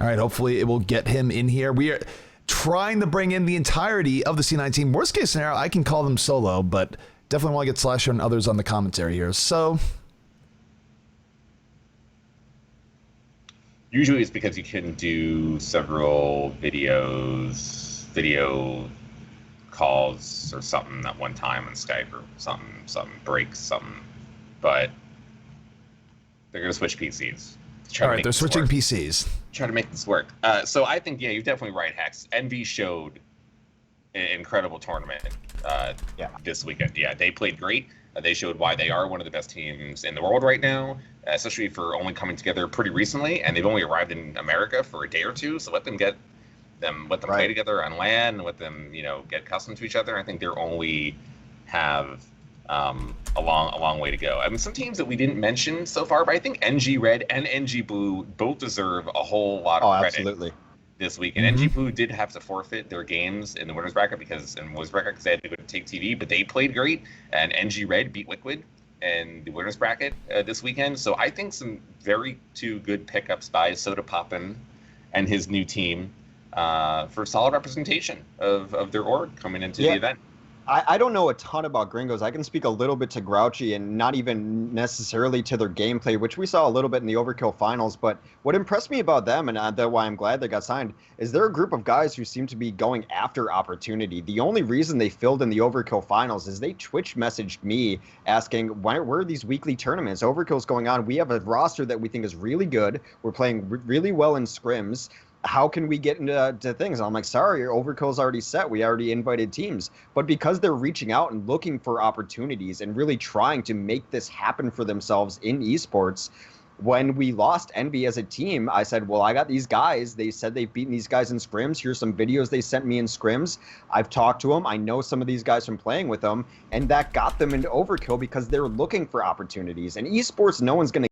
All right, hopefully it will get him in here. We are trying to bring in the entirety of the C9 team. Worst case scenario, I can call them solo, but definitely want to get Slasher and others on the commentary here. So usually it's because you can do several video calls or something at one time on Skype or something breaks something, but they're gonna switch PCs. All right, they're switching PCs. Try to make this work. So I think, yeah, you're definitely right, Hex. Envy showed an incredible tournament this weekend. Yeah, they played great. They showed why they are one of the best teams in the world right now, especially for only coming together pretty recently, and they've only arrived in America for a day or two. So let them play together on LAN, let them get accustomed to each other. I think they're only have a long way to go. I mean, some teams that we didn't mention so far, but I think NG Red and NG Blue both deserve a whole lot of credit. Absolutely. This week. And NG Blue did have to forfeit their games in the winners bracket because they had to go to Take TV, but they played great. And NG Red beat Liquid in the winners bracket this weekend. So I think some two good pickups by Soda Poppin and his new team for solid representation of their org coming into the event. I don't know a ton about Gringos. I can speak a little bit to Grouchy and not even necessarily to their gameplay, which we saw a little bit in the Overkill finals. But what impressed me about them, and that's why I'm glad they got signed, is they're a group of guys who seem to be going after opportunity. The only reason they filled in the Overkill finals is they Twitch messaged me asking, where are these weekly tournaments? Overkill's going on. We have a roster that we think is really good. We're playing really well in scrims. How can we get into things? And I'm like, sorry, your Overkill's already set. We already invited teams. But because they're reaching out and looking for opportunities and really trying to make this happen for themselves in esports, when we lost Envy as a team, I said, well, I got these guys. They said they've beaten these guys in scrims. Here's some videos they sent me in scrims. I've talked to them. I know some of these guys from playing with them. And that got them into Overkill because they're looking for opportunities. And esports, no one's going to